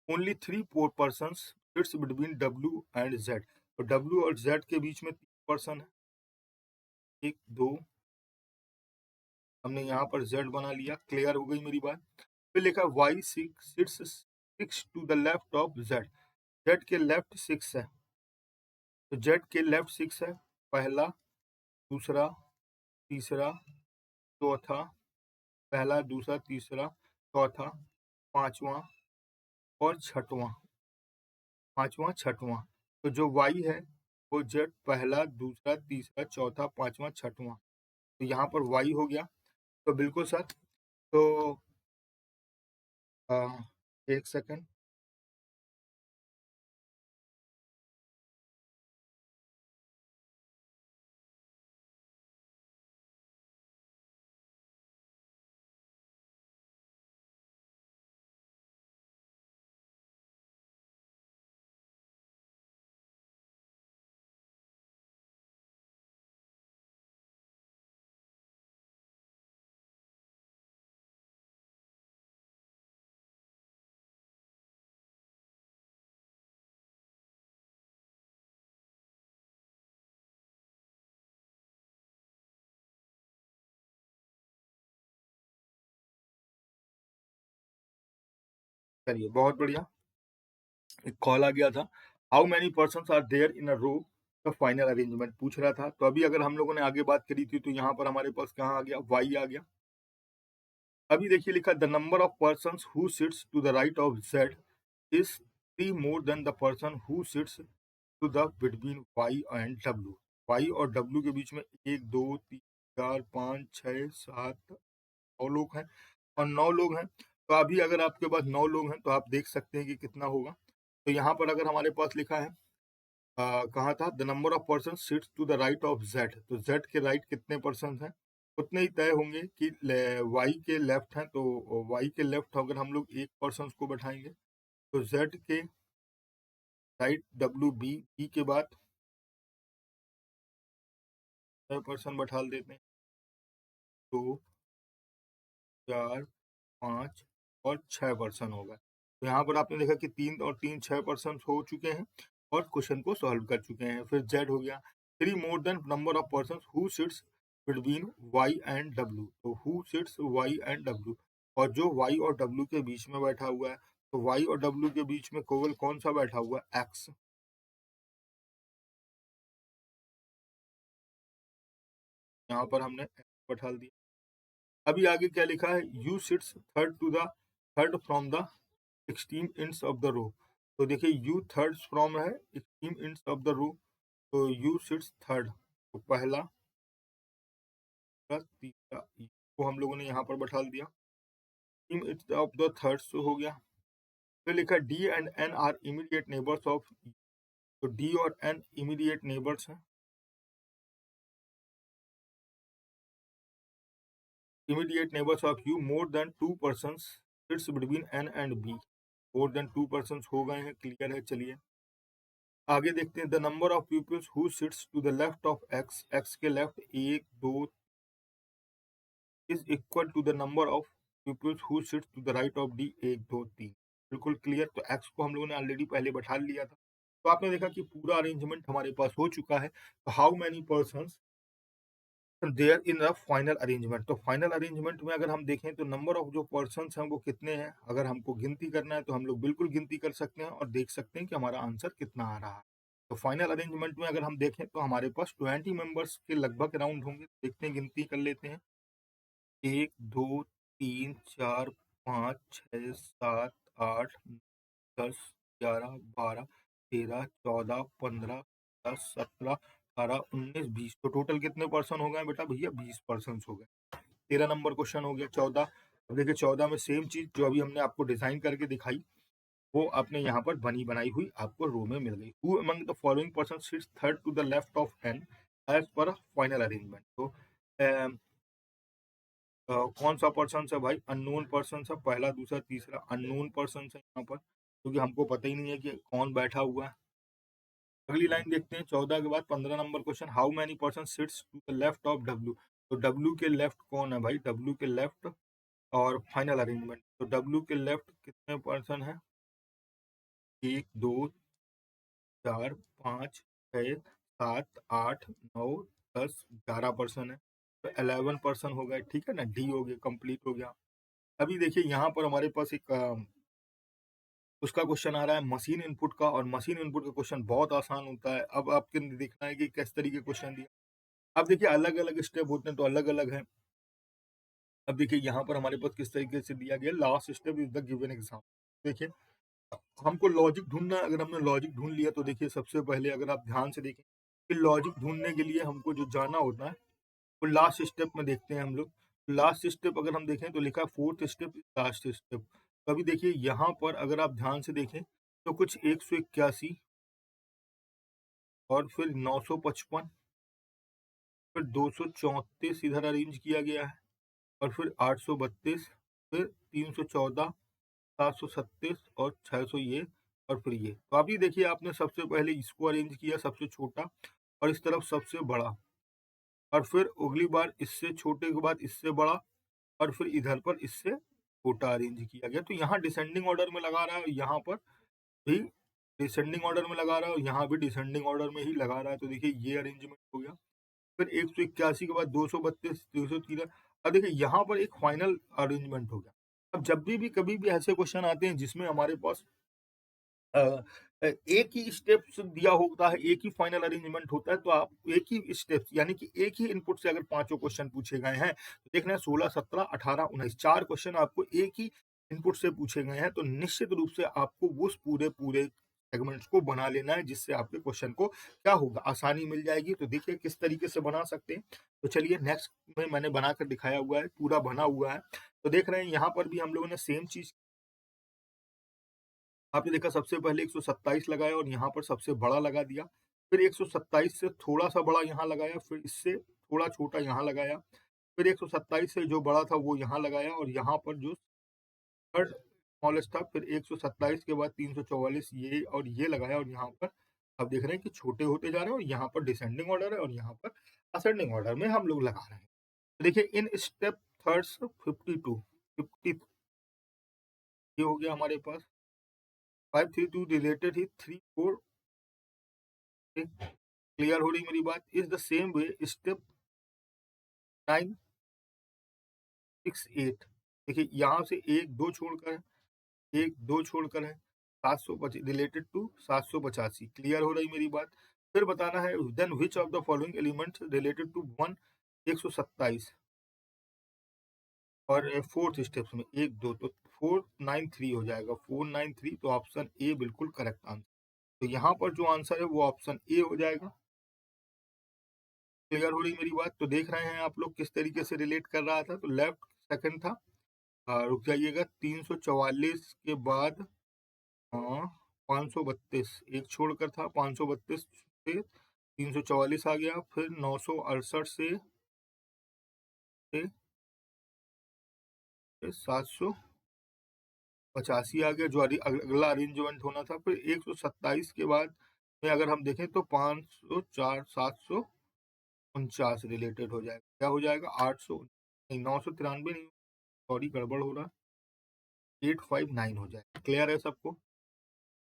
only 3 person sits between W and Z. तो डब्ल्यू और जेड के बीच में 3 पर्सन है, एक दो, हमने यहाँ पर जेड बना लिया। क्लियर हो गई मेरी बात। फिर लिखा Y sits 6 to the left of Z. Z के लेफ्ट 6 है, तो जेड के लेफ्ट 6 है, पहला दूसरा तीसरा चौथा, पहला दूसरा तीसरा चौथा पांचवा और छठवां, पांचवा छठवां। तो जो वाई है वो जेड पहला दूसरा तीसरा चौथा पांचवा छठवां, तो यहाँ पर वाई हो गया। तो बिल्कुल सर। तो आ, एक सेकंड, चलिए बहुत बढ़िया। एक कॉल आ गया था, how many persons are there in a row, the final arrangement पूछ रहा था। तो अभी अगर हम लोगों ने आगे बात करी थी तो यहाँ पर हमारे पास कहाँ आ गया, वाई आ गया। अभी देखिए लिखा, the number of persons who sits to the right of Z is 3 more than the person who sits to the between Y and W. Y और डब्ल्यू के बीच में 1 2 3 4 5 6 7 9 लोग हैं, और 9 लोग हैं। तो अभी अगर आपके पास 9 लोग हैं तो आप देख सकते हैं कि कितना होगा। तो यहाँ पर अगर हमारे पास लिखा है, कहा था the number of person sits to the right of Z, तो जेड के राइट कितने पर्सन हैं, उतने ही तय होंगे कि वाई के लेफ्ट हैं। तो वाई के लेफ्ट अगर हम लोग एक पर्सन को बैठाएंगे तो जेड के राइट डब्ल्यू बी, बी के बाद 6 पर्सन बैठा देते हैं, 2 4 5 और 6 पर्सन होगा। तो यहाँ पर आपने देखा कि 3 और 3 6 पर्सन हो चुके हैं और क्वेश्चन को सॉल्व कर चुके हैं। फिर जेड हो गया, 3 more than number of person who sits between Y and W, तो who sits Y and W, और जो वाई और डब्ल्यू के बीच में बैठा हुआ है, तो वाई और डब्ल्यू के बीच में केवल कौन सा बैठा हुआ है, एक्स। यहाँ पर हमने एक्स बैठा दिया। अभी आगे क्या लिखा है, U sits third to the third from the extreme ends of the row. तो देखिए यू थर्ड फ्रॉम है extreme ends of the row, तो यू सिट्स थर्ड, तो पहला प्लस तीसरा को हम लोगों ने यहाँ पर बैठा दिया, extreme ends of the third से हो गया। फिर लिखा D and N are immediate neighbours of, तो डी और एन इमीडिएट नेबर्स हैं। Immediate neighbours of U, more than 2 persons sits between N and B, more than 2 persons हो गए हैं, क्लियर है। चलिए आगे देखते हैं, the number of peoples who sits to the left of X, X के left 1 2 is equal to the number of peoples who sits to the right of D, 1 2 3, बिल्कुल क्लियर। तो एक्स को हम लोगों ने ऑलरेडी पहले बैठा लिया था। तो आपने देखा कि पूरा अरेंजमेंट हमारे पास हो चुका है। तो how many persons there in the final arrangement, तो फाइनल अरेंजमेंट में अगर हम देखें तो नंबर ऑफ जो पर्सन्स हैं वो कितने हैं, अगर हमको गिनती करना है तो हम लोग बिल्कुल गिनती कर सकते हैं और देख सकते हैं कि हमारा आंसर कितना आ रहा है। तो फाइनल अरेंजमेंट में अगर हम देखें तो हमारे पास 20 मेंबर्स के लगभग अराउंड होंगे। देखते हैं, गिनती कर लेते हैं, 1 2 3 4 5 6 7 8 10 11 12 13 14 15 16 17 18 19 20, तो टोटल कितने पर्सन हो गए बेटा, भैया 20 पर्सन हो गए। 13 नंबर क्वेश्चन हो गया। 14, अब देखिए 14 में सेम चीज जो अभी हमने आपको डिजाइन करके दिखाई, वो आपने यहाँ पर बनी बनाई हुई आपको रो में मिल गई। Who among the following person sits third to the left of N as per final arrangement, तो कौन सा पर्सन है भाई, अननोन पर्सन है, पहला दूसरा तीसरा अननोन पर्सन है यहाँ पर, क्योंकि हमको पता ही नहीं है कि कौन बैठा हुआ है। अगली लाइन देखते हैं 14 के बाद 15 number question, how many person sits to the left of W, तो डब्ल्यू के लेफ्ट कौन है भाई, डब्ल्यू के लेफ्ट और फाइनल अरेंजमेंट, तो डब्ल्यू के लेफ्ट कितने पर्सन है, 1 2 4 5 6 7 8 9 10 11 पर्सन है, तो 11 पर्सन हो गए, ठीक है ना, डी हो गया, कंप्लीट हो गया। अभी देखिए यहाँ पर हमारे पास एक उसका क्वेश्चन आ रहा है मशीन इनपुट का, और मशीन इनपुट का क्वेश्चन बहुत आसान होता है। अब आपके देखना है कि किस तरीके क्वेश्चन दिया। अब देखिए अलग अलग स्टेप होते हैं तो अलग अलग है। अब देखिए यहाँ पर हमारे पास किस तरीके से दिया गया, last step is the given exam. देखिए हमको लॉजिक ढूंढना है, अगर हमने लॉजिक ढूंढ लिया तो देखिए सबसे पहले अगर आप ध्यान से देखें कि लॉजिक ढूंढने के लिए हमको जो जाना होता है वो लास्ट स्टेप में देखते हैं हम लोग। लास्ट स्टेप अगर हम देखें तो लिखा है फोर्थ स्टेप लास्ट स्टेप। तो अभी देखिए यहाँ पर अगर आप ध्यान से देखें तो कुछ 181 और फिर 955, फिर 234 इधर अरेंज किया गया है, और फिर 832, फिर 314, 737 और 600 ये, और फिर ये। तो अभी देखिए आपने सबसे पहले इसको अरेंज किया सबसे छोटा, और इस तरफ सबसे बड़ा, और फिर अगली बार इससे छोटे के बाद इससे बड़ा, और फिर इधर पर इससे छोटा अरेंज किया गया। तो यहाँ डिसेंडिंग ऑर्डर में लगा रहा है, यहाँ पर भी डिसेंडिंग ऑर्डर में लगा रहा है, और यहाँ भी डिसेंडिंग ऑर्डर में ही लगा रहा है। तो देखिए ये अरेंजमेंट हो गया। फिर 181 के बाद 232, 313, अब देखिए यहाँ पर एक फाइनल अरेंजमेंट हो गया। अब जब भी कभी भी ऐसे क्वेश्चन आते हैं जिसमें हमारे पास एक ही स्टेप्स दिया होता है, एक ही फाइनल अरेंजमेंट होता है, तो आप एक ही स्टेप्स यानी कि एक ही इनपुट से अगर पाँचों क्वेश्चन पूछे गए हैं, तो देख रहे हैं 16, 17, 18, 19 4 क्वेश्चन आपको एक ही इनपुट से पूछे गए हैं, तो निश्चित रूप से आपको उस पूरे सेगमेंट्स को बना लेना है, जिससे आपके क्वेश्चन को क्या होगा, आसानी मिल जाएगी। तो देखिए किस तरीके से बना सकते हैं। तो चलिए नेक्स्ट में मैंने बनाकर दिखाया हुआ है, पूरा बना हुआ है। तो देख रहे हैं यहाँ पर भी हम लोगों ने सेम चीज़ आपने देखा, सबसे पहले 127 लगाया और यहाँ पर सबसे बड़ा लगा दिया। फिर 127 से थोड़ा-सा बड़ा यहाँ लगाया, फिर इससे थोड़ा छोटा यहाँ लगाया। फिर 127 से जो बड़ा था वो यहाँ लगाया और यहाँ पर जो थर्ड स्मॉलेस्ट था, फिर 127 के बाद 344 ये और ये लगाया और यहाँ पर अब देख रहे हैं कि छोटे होते जा रहे हैं और यहाँ पर डिसेंडिंग ऑर्डर है और यहाँ पर असेंडिंग ऑर्डर में हम लोग लगा रहे हैं। देखिए इन स्टेप थर्ड्स 52 50 ये हो गया हमारे पास। 5 3 2 रिलेटेड ही 3 4 क्लियर हो रही मेरी बात। Is the same way step 9 6 8 देखिए यहाँ से एक दो छोड़कर है, एक दो छोड़कर है 750 रिलेटेड टू 785 क्लियर हो रही मेरी बात। फिर बताना है then which of the following elements related to 1 127 और फोर्थ स्टेप्स में एक दो तो 493 हो जाएगा 493। तो ऑप्शन ए बिल्कुल करेक्ट आंसर। तो यहाँ पर जो आंसर है वो ऑप्शन ए हो जाएगा। क्लियर हो रही मेरी बात। तो देख रहे हैं आप लोग किस तरीके से रिलेट कर रहा था। तो लेफ्ट सेकंड था, रुक जाइएगा 344 के बाद 532 एक छोड़कर था 532 से 344 आ गया, फिर 968 से 785 आ गया जो अगला अरेंजमेंट होना था। फिर 127 के बाद में अगर हम देखें तो 504 749 रिलेटेड हो जाएगा। क्या हो जाएगा 800 नहीं 993 नहीं, सॉरी गड़बड़ हो रहा, 859 हो जाएगा। क्लियर है सबको।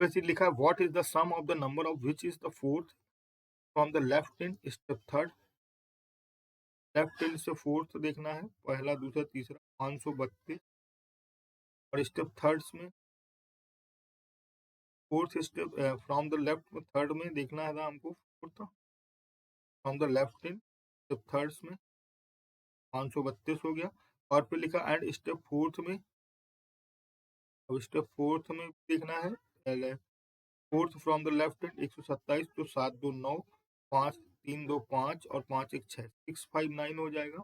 फिर लिखा है what is the some of the number of which is the fourth from the left in step third. Left in से फोर्थ देखना है, पहला दूसरा तीसरा 532 और स्टेप थर्ड्स में fourth step from the left में थर्ड में देखना है हमको fourth from the left in step thirds में 532 हो गया। और फिर लिखा एंड स्टेप फोर्थ में, अब स्टेप फोर्थ में देखना है fourth from the left hand 127 तो 7 2 9 5 3 2 5 और 5 1 6 659 हो जाएगा।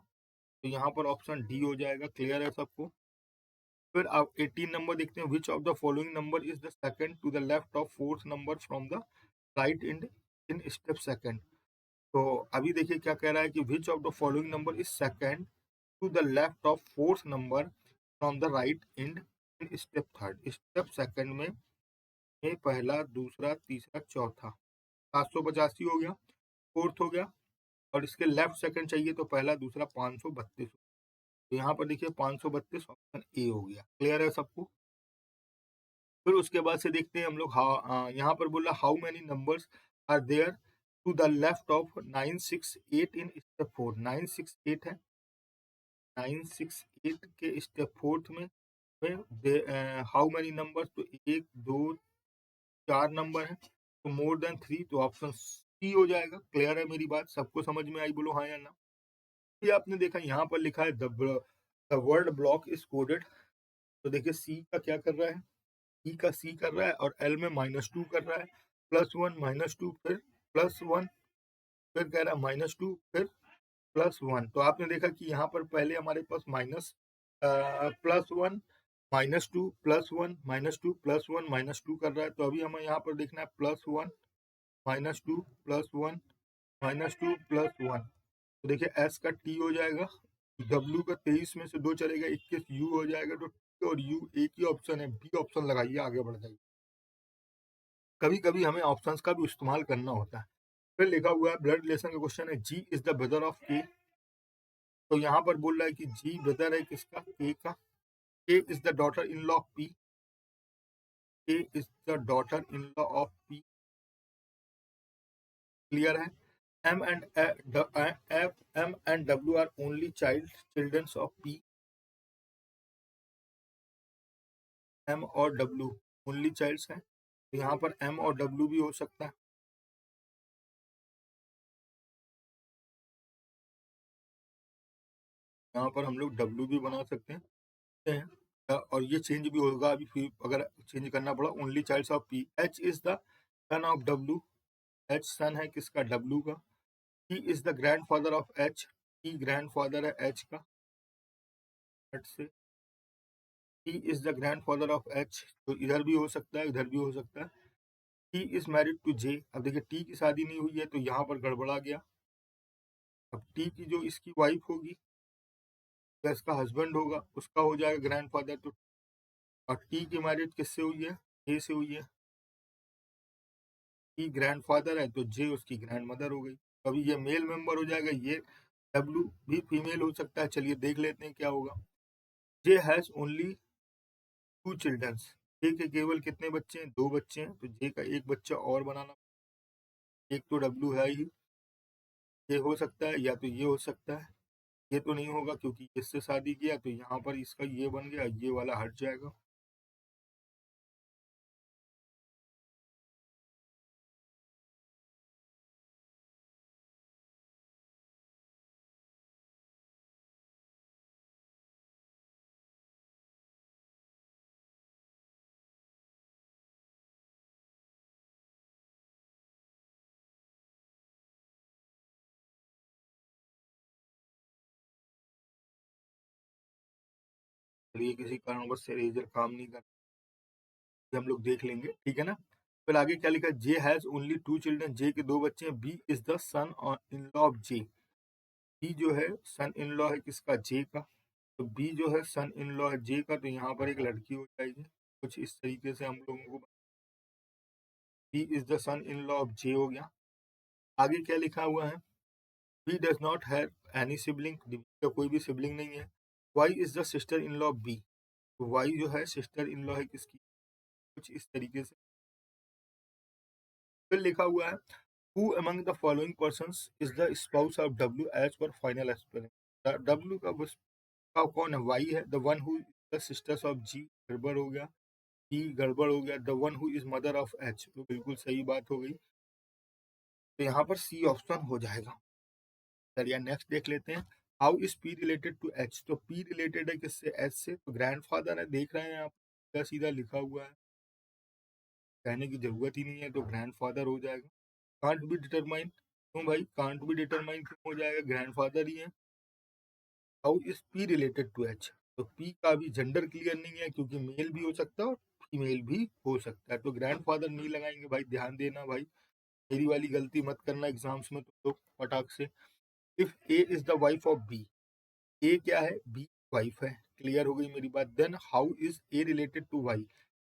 तो यहाँ पर ऑप्शन डी हो जाएगा। क्लियर है सबको। फिर आप 18 नंबर देखते हैं which of the following number is the second to the left of fourth number from the right in step second. तो अभी देखिए क्या कह रहा है कि which of the following number is second to the left of fourth number from the right end in step third. Step second में पहला दूसरा तीसरा चौथा 785 हो गया, फोर्थ हो गया और इसके लेफ्ट सेकंड चाहिए तो पहला दूसरा 532। तो यहाँ पर देखिए 532 ऑप्शन ए हो गया। क्लियर है सबको। फिर उसके बाद से देखते हैं हम लोग यहाँ पर बोला how many numbers are there to the left of 968 in step 4। 968 है, 968 के स्टेप फोर्थ में हाउ मेनी नंबर्स, तो 1 2 4 नंबर है, तो मोर देन 3 तो ऑप्शन सी हो जाएगा। क्लियर है मेरी बात, सबको समझ में आई बोलो हाँ या ना। ये आपने देखा यहाँ पर लिखा है the word block is coded. तो देखिए सी का क्या कर रहा है, ई का सी कर रहा है और एल में -2 कर रहा है, +1 -2 फिर +1 फिर कह रहा है -2 फिर +1। तो आपने देखा कि यहाँ पर पहले हमारे पास +1 -2 +1 -2 +1 -2 कर रहा है। तो अभी हमें यहाँ पर देखना है +1 -2 +1 -2 +1। तो देखिए एस का टी हो जाएगा, डब्ल्यू का 23 में से 2 चलेगा 21, यू हो जाएगा। तो टी और यू एक ही ऑप्शन है, बी ऑप्शन लगाइए, आगे बढ़ जाइए। कभी कभी हमें ऑप्शंस का भी इस्तेमाल करना होता है। फिर लिखा हुआ है ब्लड रिलेशन का क्वेश्चन है जी इज द ब्रदर ऑफ के। तो यहाँ पर बोल रहा है कि जी ब्रदर है किसका, के का। K is the daughter in law of P, K is the daughter in law of P. Clear है। M and W are only children of P। M और W ओनली चाइल्ड्स हैं। तो यहाँ पर M और W भी हो सकता है। यहाँ पर हम लोग W भी बना सकते हैं और ये चेंज भी होगा अभी, फिर अगर चेंज करना पड़ा, only child of P, H is the son of W, H सन है किसका, W का। He is the grandfather of H, He grandfather है H का, H से He is the grandfather of H, तो इधर भी हो सकता है, इधर भी हो सकता है। He is married to J, अब देखिए T की शादी नहीं हुई है तो यहाँ पर गड़बड़ा गया। अब T की जो इसकी वाइफ होगी या इसका हस्बैंड होगा उसका हो जाएगा ग्रैंडफादर, तो और T की मैरिज किससे हुई है, J से हुई है, T ग्रैंडफादर है तो J उसकी ग्रैंड मदर हो गई। अभी ये मेल मेंबर हो जाएगा, ये W भी फीमेल हो सकता है। चलिए देख लेते हैं क्या होगा। J has only 2 childrens, J के केवल कितने बच्चे हैं, 2 बच्चे हैं, तो J का एक बच्चा और बनाना, एक तो W है ही, ये हो सकता है या तो ये हो सकता है, ये तो नहीं होगा क्योंकि इससे शादी किया, तो यहाँ पर इसका ये बन गया, ये वाला हट जाएगा। चलिए किसी कारणवश से रेजर काम नहीं कर, हम लोग देख लेंगे, ठीक है ना। फिर आगे क्या लिखा, J has only 2 children, J के 2 बच्चे हैं। B is the son in law of J, B जो है सन इन लॉ है किसका, जे का, तो बी जो है सन इन लॉ है जे का, तो यहाँ पर एक लड़की हो जाएगी। कुछ इस तरीके से हम लोगों को, B is the son in law of J हो गया। आगे क्या लिखा हुआ है, B does not have any sibling, का कोई भी सिबलिंग नहीं है। Y is the sister in law of B, तो वाई जो है सिस्टर इन लॉ है किसकी, कुछ इस तरीके से। फिर लिखा हुआ है, who among the following persons is the spouse of W as per final experiment, W का कौन है, Y है। the one who is the sisters of G, गड़बड़ हो गया, P गड़बड़ हो गया, the one who is mother of H, तो बिल्कुल सही बात हो गई, तो यहाँ पर C ऑप्शन हो जाएगा। चलिए नेक्स्ट देख लेते हैं, how is P related to H, तो P रिलेटेड है किससे, H से, तो ग्रैंडफादर है, देख रहे हैं आप सीधा सीधा लिखा हुआ है, कहने की जरूरत ही नहीं है, तो ग्रैंडफादर हो जाएगा। कांट बी डिटरमाइन, क्यों भाई कांट बी डिटरमाइन क्यों हो जाएगा, ग्रैंडफादर ही है। How is P related to H, तो P का भी जेंडर क्लियर नहीं है क्योंकि मेल भी हो सकता है और फीमेल भी हो सकता है, तो ग्रैंडफादर नहीं लगाएंगे भाई, ध्यान देना भाई, मेरी वाली गलती मत करना एग्जाम्स में तुम लोग फटाक से। If A is the wife of B, A क्या है, B वाइफ है, क्लियर हो गई मेरी बात। Then how is A related to Y,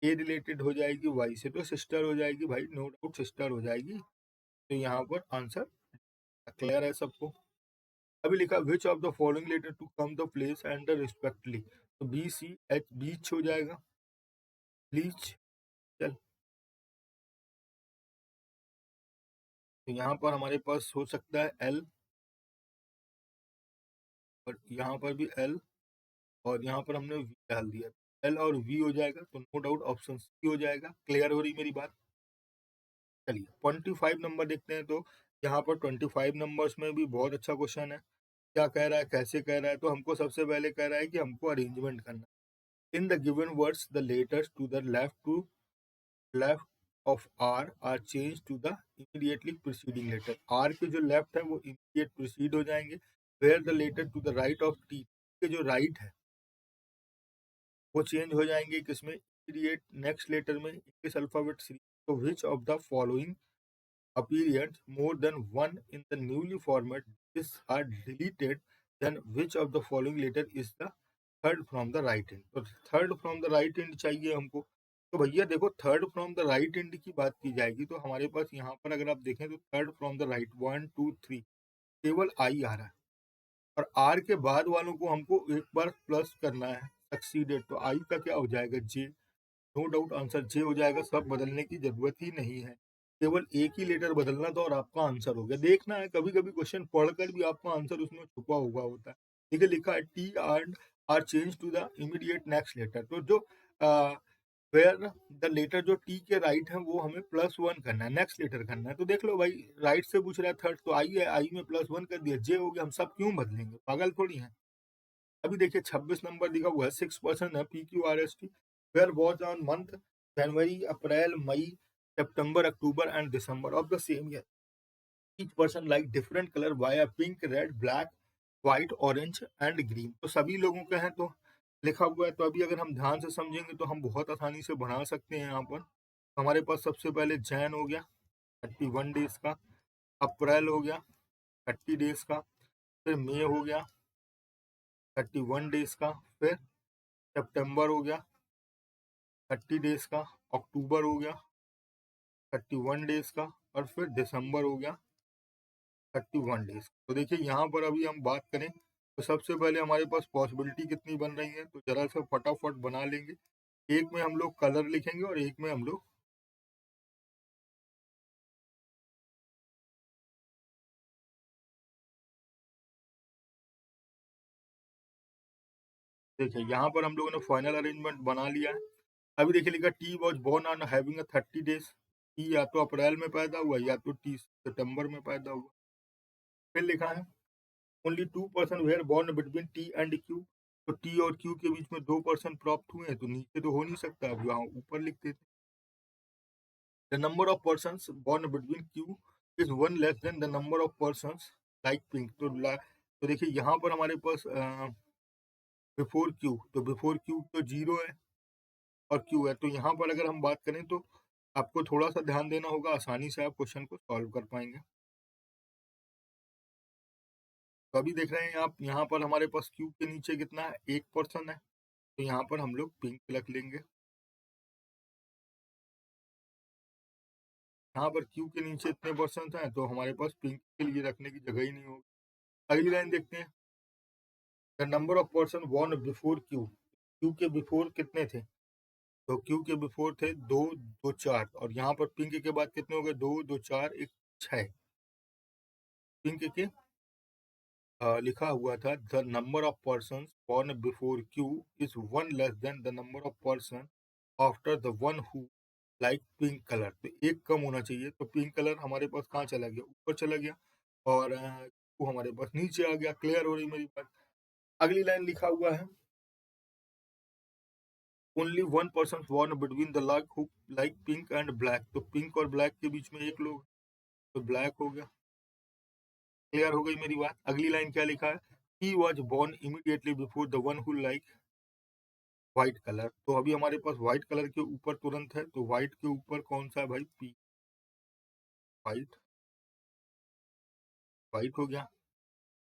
A related हो जाएगी Y से, तो सिस्टर हो जाएगी भाई, नो डाउट सिस्टर हो जाएगी, तो यहाँ पर आंसर क्लियर है सबको। अभी लिखा which of the following letter to come the place and respectively, तो बी सी एच, बीच हो जाएगा, ब्लीच। चल, तो यहाँ पर हमारे पास हो सकता है एल, और यहाँ पर भी एल, और यहाँ पर हमने वी डाल दिया, एल और वी हो जाएगा, तो नो डाउट ऑप्शन सी हो जाएगा। क्लियर हो रही मेरी बात। चलिए 25 नंबर देखते हैं, तो यहाँ पर 25 नंबर्स में भी बहुत अच्छा क्वेश्चन है। क्या कह रहा है, कैसे कह रहा है, तो हमको सबसे पहले कह रहा है कि हमको अरेंजमेंट करना, in the given words the letters to the left of R are change to the immediately preceding letter, R के जो लेफ्ट है वो इमीडिएट प्रीसीड हो जाएंगे, where the letter to the right of T के जो right है वो चेंज हो जाएंगे किसमें, इमीडिएट नेक्स्ट लेटर में, इंग्लिश अल्फाबेट सीरीज। तो which of the following appeared more than one in the newly format is are deleted, then which of the following letter is the third from the right end, तो third from the right and चाहिए हमको। तो भैया देखो third from the right and की बात की जाएगी तो हमारे पास यहाँ पर अगर आप देखें तो थर्ड फ्रॉम द राइट 1 2 3 केवल आई आ रहा है, और आर के बाद वालों को हमको एक बार प्लस करना है, सक्सीडेड, तो आई का क्या हो जाएगा, जे, नो डाउट आंसर जे हो जाएगा, सब बदलने की जरूरत ही नहीं है, केवल एक ही लेटर बदलना था और आपका आंसर हो गया। देखना है कभी कभी क्वेश्चन पढ़कर भी आपका आंसर उसमें छुपा हुआ होता है। ठीक है, लिखा है T and R change to the immediate next letter, तो जो वेयर द लेटर जो टी के राइट है वो हमें +1 करना है, नेक्स्ट लेटर करना है। तो देख लो भाई, राइट से पूछ रहा है थर्ड, तो आई है, आई में +1 कर दिया, जे हो गया, हम सब क्यों बदलेंगे, पागल थोड़ी हैं। अभी देखिए 26 नंबर दिखा हुआ है, 6% है, PQRST, where was on month January, April, May, September, October and December of the same year, each person like different colour via pink, red, black, white, orange and green. तो सभी लोगों के हैं तो लिखा हुआ है। तो अभी अगर हम ध्यान से समझेंगे तो हम बहुत आसानी से बना सकते हैं। यहाँ पर हमारे पास सबसे पहले जैन हो गया 31 डेज का, अप्रैल हो गया 30 डेज का, फिर मई हो गया 31 डेज का, फिर सितंबर हो गया 30 डेज का, अक्टूबर हो गया 31 डेज का, और फिर दिसंबर हो गया 31 डेज। तो देखिए यहाँ पर अभी हम बात करें तो सबसे पहले हमारे पास पॉसिबिलिटी कितनी बन रही है, तो जरा सा फटाफट बना लेंगे। एक में हम लोग कलर लिखेंगे और एक में हम लोग देखिए यहाँ पर हम लोगों ने फाइनल अरेंजमेंट बना लिया है। अभी देखिए लिखा T was born on having 30 days, T या तो अप्रैल में पैदा हुआ या तो टी सितंबर में पैदा हुआ। फिर लिखा है only 2% were born between T and Q, तो टी और क्यू के बीच में 2% प्राप्त हुए हैं, तो नीचे तो हो नहीं सकता, अब यहाँ ऊपर लिख देते। The number of persons born between Q is 1 less than the number of persons like pink. तो देखिए यहाँ पर हमारे पास बिफोर क्यू, तो बिफोर क्यू तो 0 है और क्यू है, तो यहाँ पर अगर हम बात करें तो आपको थोड़ा सा ध्यान देना होगा, आसानी से आप क्वेश्चन को सॉल्व कर पाएंगे। तो अभी देख रहे हैं आप यहाँ पर हमारे पास क्यू के नीचे कितना है, 1% है, तो यहाँ पर हम लोग पिंक रख लेंगे। यहाँ पर क्यू के नीचे इतने परसेंट हैं तो हमारे पास पिंक के लिए रखने की जगह ही नहीं होगी। अगली लाइन देखते हैं, the number of person born before Q, Q के बिफोर कितने थे, तो क्यू के बिफोर थे 2, 2, 4, और यहाँ पर पिंक के बाद कितने हो गए, 2, 2, 4, 1, 6। पिंक के लिखा हुआ था the number of person born before Q is 1 less than the number of person after the one who like pink colour, तो एक कम होना चाहिए। तो पिंक कलर हमारे पास कहाँ चला गया, ऊपर चला गया, और वो हमारे पास नीचे आ गया। क्लियर हो रही मेरी बात। अगली लाइन लिखा हुआ है only 1% born between the like pink and black, तो पिंक और ब्लैक के बीच में एक लोग, तो ब्लैक हो गया। क्लियर हो गई मेरी बात। अगली लाइन क्या लिखा है, he was born immediately before the one who like white colour, तो अभी हमारे पास व्हाइट कलर के ऊपर तुरंत है, तो व्हाइट के ऊपर कौन सा है भाई, पी, व्हाइट, व्हाइट हो गया।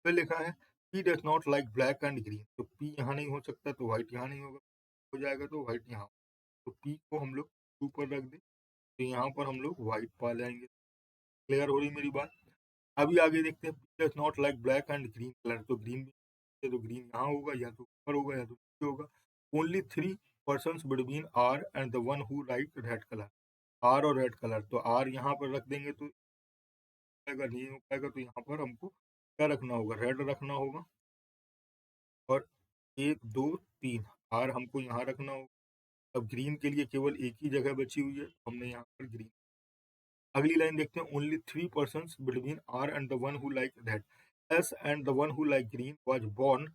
फिर लिखा है he does not like black and green, तो पी यहाँ नहीं हो सकता, तो व्हाइट यहाँ नहीं होगा, हो जाएगा तो व्हाइट यहाँ, तो पी को हम लोग ऊपर रख दें, तो यहाँ पर हम लोग व्हाइट पा जाएंगे। क्लियर हो रही मेरी बात। अभी आगे देखते हैं, P does not like black and green colour, तो ग्रीन भी, तो ग्रीन यहाँ होगा, या तो ऊपर होगा या तो नीचे होगा। Only 3 person between R and the one who like red colour, R और रेड कलर, तो आर यहाँ पर रख देंगे तो अगर नहीं हो पाएगा, तो यहाँ पर हमको क्या रखना होगा, रेड रखना होगा, और 1, 2, 3 आर हमको यहाँ रखना होगा। अब ग्रीन के लिए केवल एक ही जगह बची हुई है, तो हमने यहाँ पर ग्रीन। अगली लाइन देखते हैं, only 3 person between R and the one who like red, S and the one who like green was born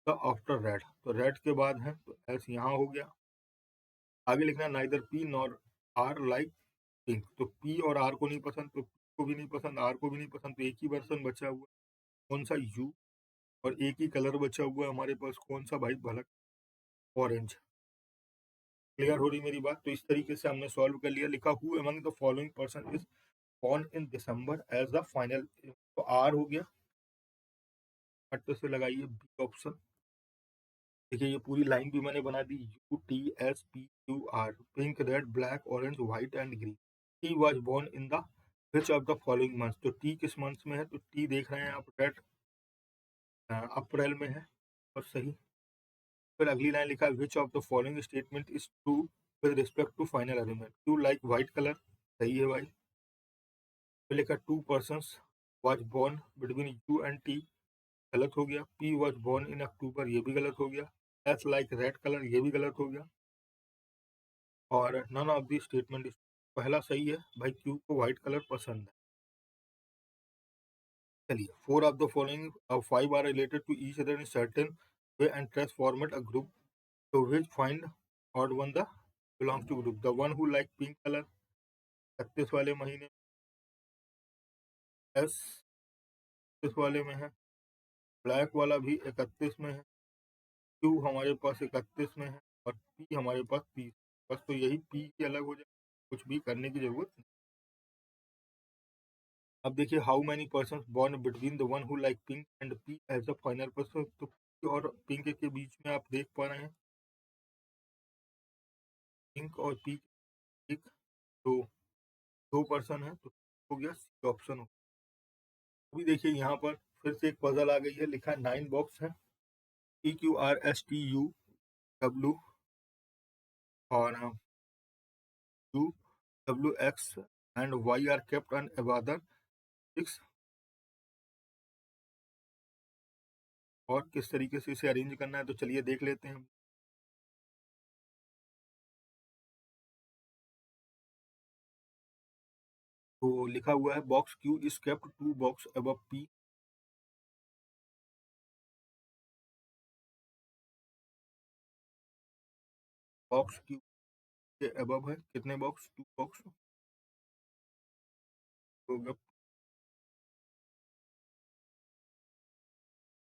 the after red, तो रेड के बाद है, तो एस यहाँ हो गया। आगे लिखना neither P nor R like pink, तो पी और आर को नहीं पसंद, तो पी को भी नहीं पसंद, आर को भी नहीं पसंद, तो एक ही पर्सन बचा हुआ, कौन सा, यू, और एक ही कलर बचा हुआ है हमारे पास, कौन सा भाई, भलक, ऑरेंज। क्लियर हो रही मेरी बात। तो इस तरीके से हमने सॉल्व कर लिया। लिखा who among the following person is born in December as the final, तो आर हो गया, फट से लगाइए बी ऑप्शन। देखिए ये पूरी लाइन भी मैंने बना दी, UTSPQR, pink, red, black, orange, white and green. T was born in the which of the following month, तो टी किस मंथ में है, तो टी देख रहे हैं आप, रेड अप्रैल में है, और सही। फिर अगली लाइन लिखा है which of the following statement is true with respect to final arrangement, two like white colour, सही है भाई। फिर लिखा 2 person was born between U and T, गलत हो गया। P was born in October, ये भी गलत हो गया। एस लाइक रेड कलर, ये भी गलत हो गया। और none of the statement is, पहला सही है भाई, क्यू को व्हाइट कलर पसंद है। चलिए, 4 of the following 5 are related to each other in certain way and trace format a group to which find odd one the belongs to group, the one who like pink colour 31 वाले महीने, S 31 वाले में है, black वाला भी 31 में है, Q हमारे पास 31 में है और पी हमारे पास 30। बस तो यही पी की अलग हो जाए, कुछ भी करने की जरूरत नहीं। अब देखिए, how many person born between the one who like pink and P as a final person, तो पी और पिंक के बीच में आप देख पा रहे हैं पिंक और पी एक, तो 2 पर्सन है, तो हो गया सी ऑप्शन। अभी देखिए यहाँ पर फिर से एक पजल आ गई है, लिखा है 9 बॉक्स है, P Q R S T U W और U W X and Y are kept on another 6, और किस तरीके से इसे अरेंज करना है तो चलिए देख लेते हैं। तो लिखा हुआ है box Q is kept 2 box above P, box Q के अबव है कितने बॉक्स, 2 बॉक्स, तो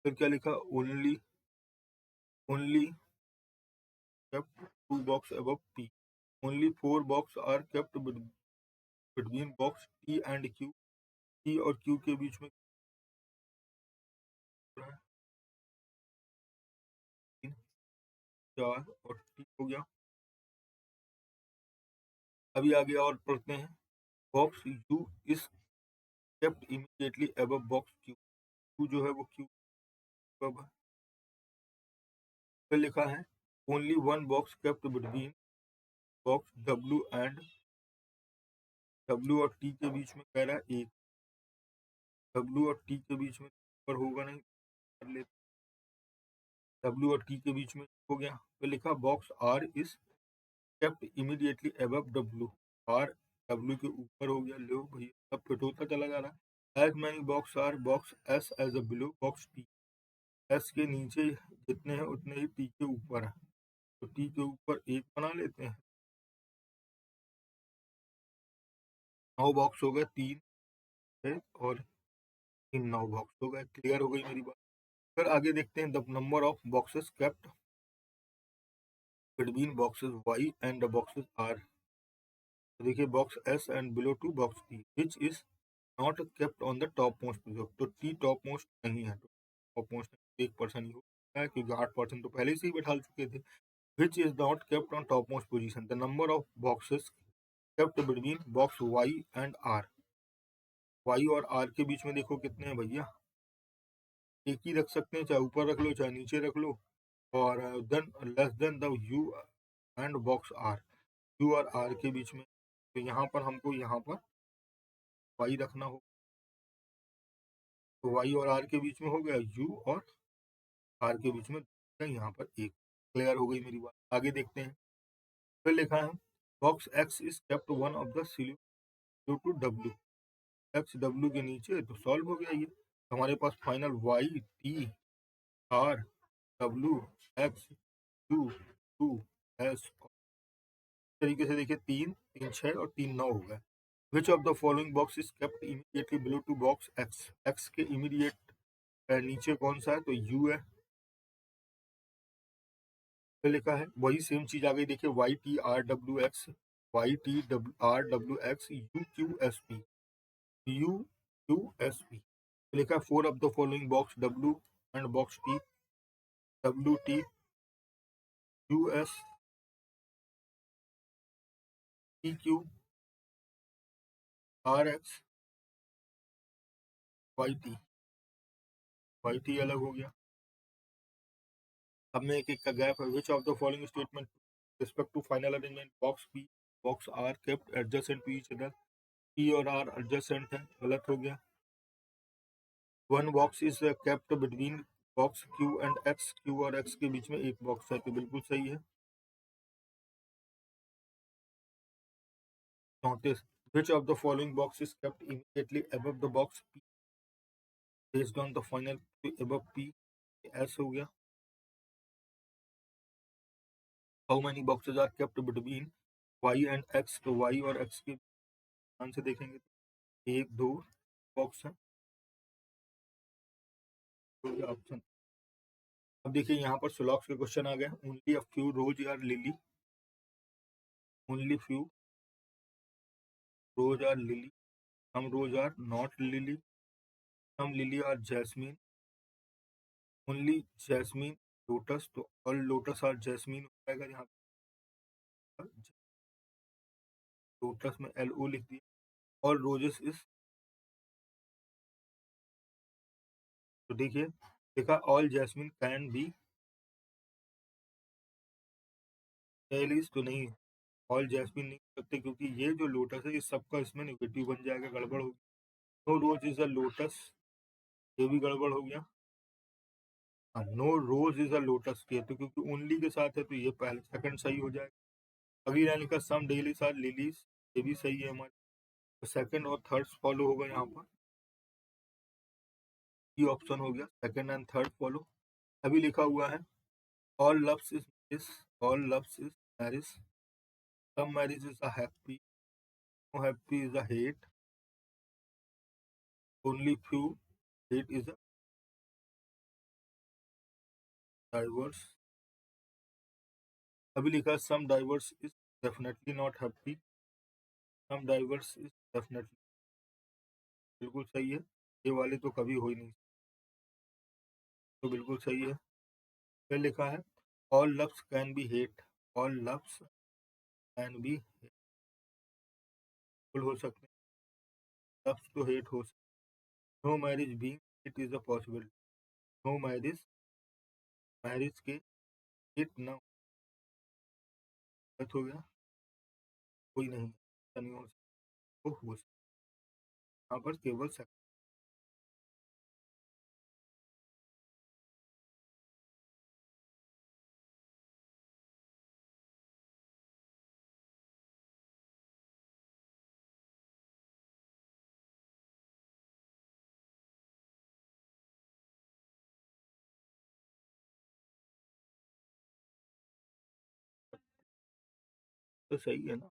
फिर क्या लिखा, only only kept 2 box above P, only 4 box are kept between box T and Q, T और क्यू के बीच में 3 4 और टी हो गया। अभी आगे और पढ़ते हैं, box you is kept immediately above box Q, Q जो है वो क्यू अबव है। फिर लिखा है only 1 box kept between box W and W और टी के बीच में कह रहा है एक, डब्ल्यू और टी के बीच में पर होगा नहीं, कर लेते, डब्ल्यू और टी के बीच में हो गया। फिर लिखा box R is kept immediately above W, R W के ऊपर हो गया, लो भैया सब फिट होता चला जा रहा है। As many box R box S as a below box T, S के नीचे जितने हैं उतने ही टी के ऊपर है, तो टी के ऊपर एक बना लेते हैं। 9 बॉक्स हो गए, 3 है और 3 9 बॉक्स हो गए, क्लियर हो गई मेरी बात। फिर आगे देखते हैं the number of boxes kept between boxes Y and the boxes R, तो देखिए box S and below to box T which is not kept on the top most position, तो टी टॉप मोस्ट नहीं है, तो top most 1% ही होता है क्योंकि 8% तो पहले से ही बैठा चुके थे। Which is not kept on top most position, the number of boxes kept between box Y and R, Y और आर के बीच में देखो कितने हैं भैया, एक ही रख सकते हैं, चाहे ऊपर रख लो चाहे नीचे रख लो, और then less than the U and box R, U और आर के बीच में, तो यहाँ पर हमको यहाँ पर वाई रखना हो, तो वाई और आर के बीच में हो गया यू और आर के बीच में यहाँ पर एक, क्लियर हो गई मेरी बात। आगे देखते हैं, फिर लिखा है box X is kept one of the सिल्यू टू डब्ल्यू, एक्स डब्ल्यू के नीचे, तो सॉल्व हो गया ये, हमारे पास final Y T R W X two two S, तरीके से देखिए 3 3 6 और 3 9 हो गए। Which of the following box is kept immediately below to box X, X के इमीडिएट नीचे कौन सा है, तो यू है। फिर लिखा है वही सेम चीज आ गई, देखिए Y T R W X, Y T R W X U Q S P, U Q S P. लिखा है 4 of the following box W and box T, W T U S T Q R X Y T अलग हो गया। अब में एक एक का गैप है, which of the following statement respect to final arrangement box P box are kept adjacent to each other, P और आर एडजेसेंट है, गलत हो गया। One box is kept between box Q and X, Q और X के बीच में एक बॉक्स है, तो बिल्कुल सही है। 34 which of the following box is kept immediately above the box P based on the final above P S हो गया. How many boxes are kept between y and x? तो y और x के ध्यान से देखेंगे तो 1 2 बॉक्स है, तो ये ऑप्शन. अब देखिए यहाँ पर सुलॉक्स के क्वेश्चन आ गया. Only a few rose are lily, only few rose are lily, some rose are not lily, some lily are jasmine, only jasmine lotus, तो all lotus are jasmine हो जाएगा. यहाँ पर लोटस में LO लिख दिया. all roses is, तो देखिए देखा all jasmine can be lilies, तो नहीं all jasmine नहीं कर सकते क्योंकि ये जो लोटस है ये सबका इसमें नेगेटिव बन जाएगा, गड़बड़ होगी. No rose is a lotus, ये भी गड़बड़ हो गया. No rose is a lotus के तो क्योंकि ओनली के साथ है तो ये पहले सेकंड सही हो जाएगा. अगली लाइन का सम डेलीज आर लिलीज, ये भी सही है हमारे. तो सेकंड और थर्ड फॉलो होगा. यहाँ पर ये ऑप्शन हो गया, सेकंड एंड थर्ड फॉलो. अभी लिखा हुआ है all loves is marriage, all loves is marriage, some marriage is a happy, no happy is a hate, only few hate is a divorce. अभी लिखा है some divorce is definitely not happy, some divorce is definitely, बिल्कुल सही है. ये वाले तो कभी हो ही नहीं, तो बिल्कुल सही है. फिर लिखा है all loves can be hate, all loves can be hateful हो सकते हैं, लव्स तो हेट हो सकते. No marriage being it is a possibility, no marriage marriage के इट ना हो गया, कोई नहीं, ऐसा नहीं हो सकता, हो सकता. यहाँ पर केवल सेकंड. तो सही है ना,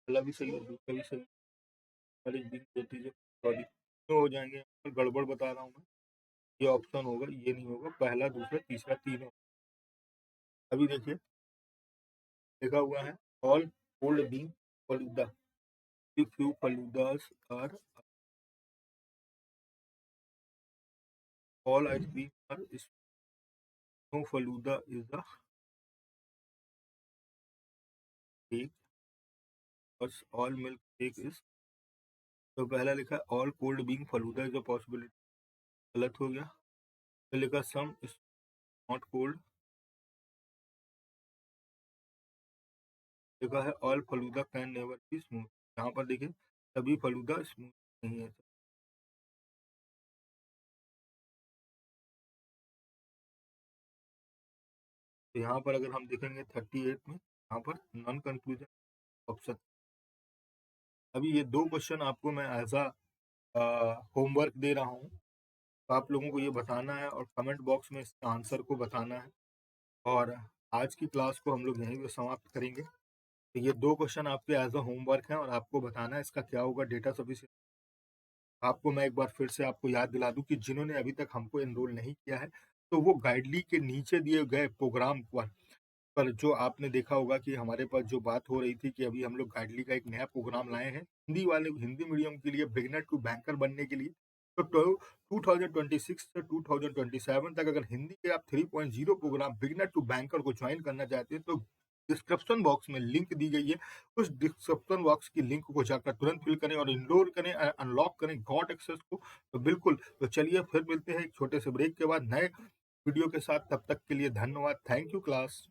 पहला भी सही है, दूसरा भी सही. Marriage being it is a, sorry क्यों हो जाएंगे, गड़बड़ बता रहा हूँ मैं. ये ऑप्शन होगा, ये नहीं होगा, पहला दूसरा तीसरा तीनों. अभी देखिए लिखा हुआ है all cold bean falooda, few faloodas are, all ice cream are, no falooda is the cake, बस ऑल मिल्क केक इज. तो पहला लिखा है all cold being falooda is a possibility, गलत हो गया. फिर लिखा सम इज नॉट कोल्ड, लिखा है all falooda can never be smooth. यहाँ पर देखिए सभी फलूदा स्मूथ नहीं है. तो यहाँ पर अगर हम देखेंगे 38 में, यहाँ पर नॉन कंक्लूजन ऑप्शन. अभी ये दो क्वेश्चन आपको मैं एज अ होमवर्क दे रहा हूँ, तो आप लोगों को ये बताना है और कमेंट बॉक्स में इसके आंसर को बताना है. और आज की क्लास को हम लोग यहीं पे समाप्त करेंगे. तो ये दो क्वेश्चन आपके एज अ होमवर्क हैं और आपको बताना है इसका क्या होगा डेटा सफिशिएंसी. आपको मैं एक बार फिर से आपको याद दिला दूं कि जिन्होंने अभी तक हमको एनरोल नहीं किया है तो वो गाइडली के नीचे दिए गए प्रोग्राम पर जो आपने देखा होगा कि हमारे पास जो बात हो रही थी कि अभी हम लोग गाइडली का एक नया प्रोग्राम लाए हैं हिंदी मीडियम के लिए, बिगिनर टू बैंकर बनने के लिए. तो 2026 से 2027 तक अगर हिंदी के आप 3.0 प्रोग्राम बिगिनर टू बैंकर को ज्वाइन करना चाहते हैं तो डिस्क्रिप्शन बॉक्स में लिंक दी गई है. उस डिस्क्रिप्शन बॉक्स की लिंक को जाकर तुरंत फिल करें और इनरोल करें, अनलॉक करें गॉट एक्सेस को. तो बिल्कुल, तो चलिए फिर मिलते हैं एक छोटे से ब्रेक के बाद नए वीडियो के साथ. तब तक के लिए धन्यवाद. Thank you class.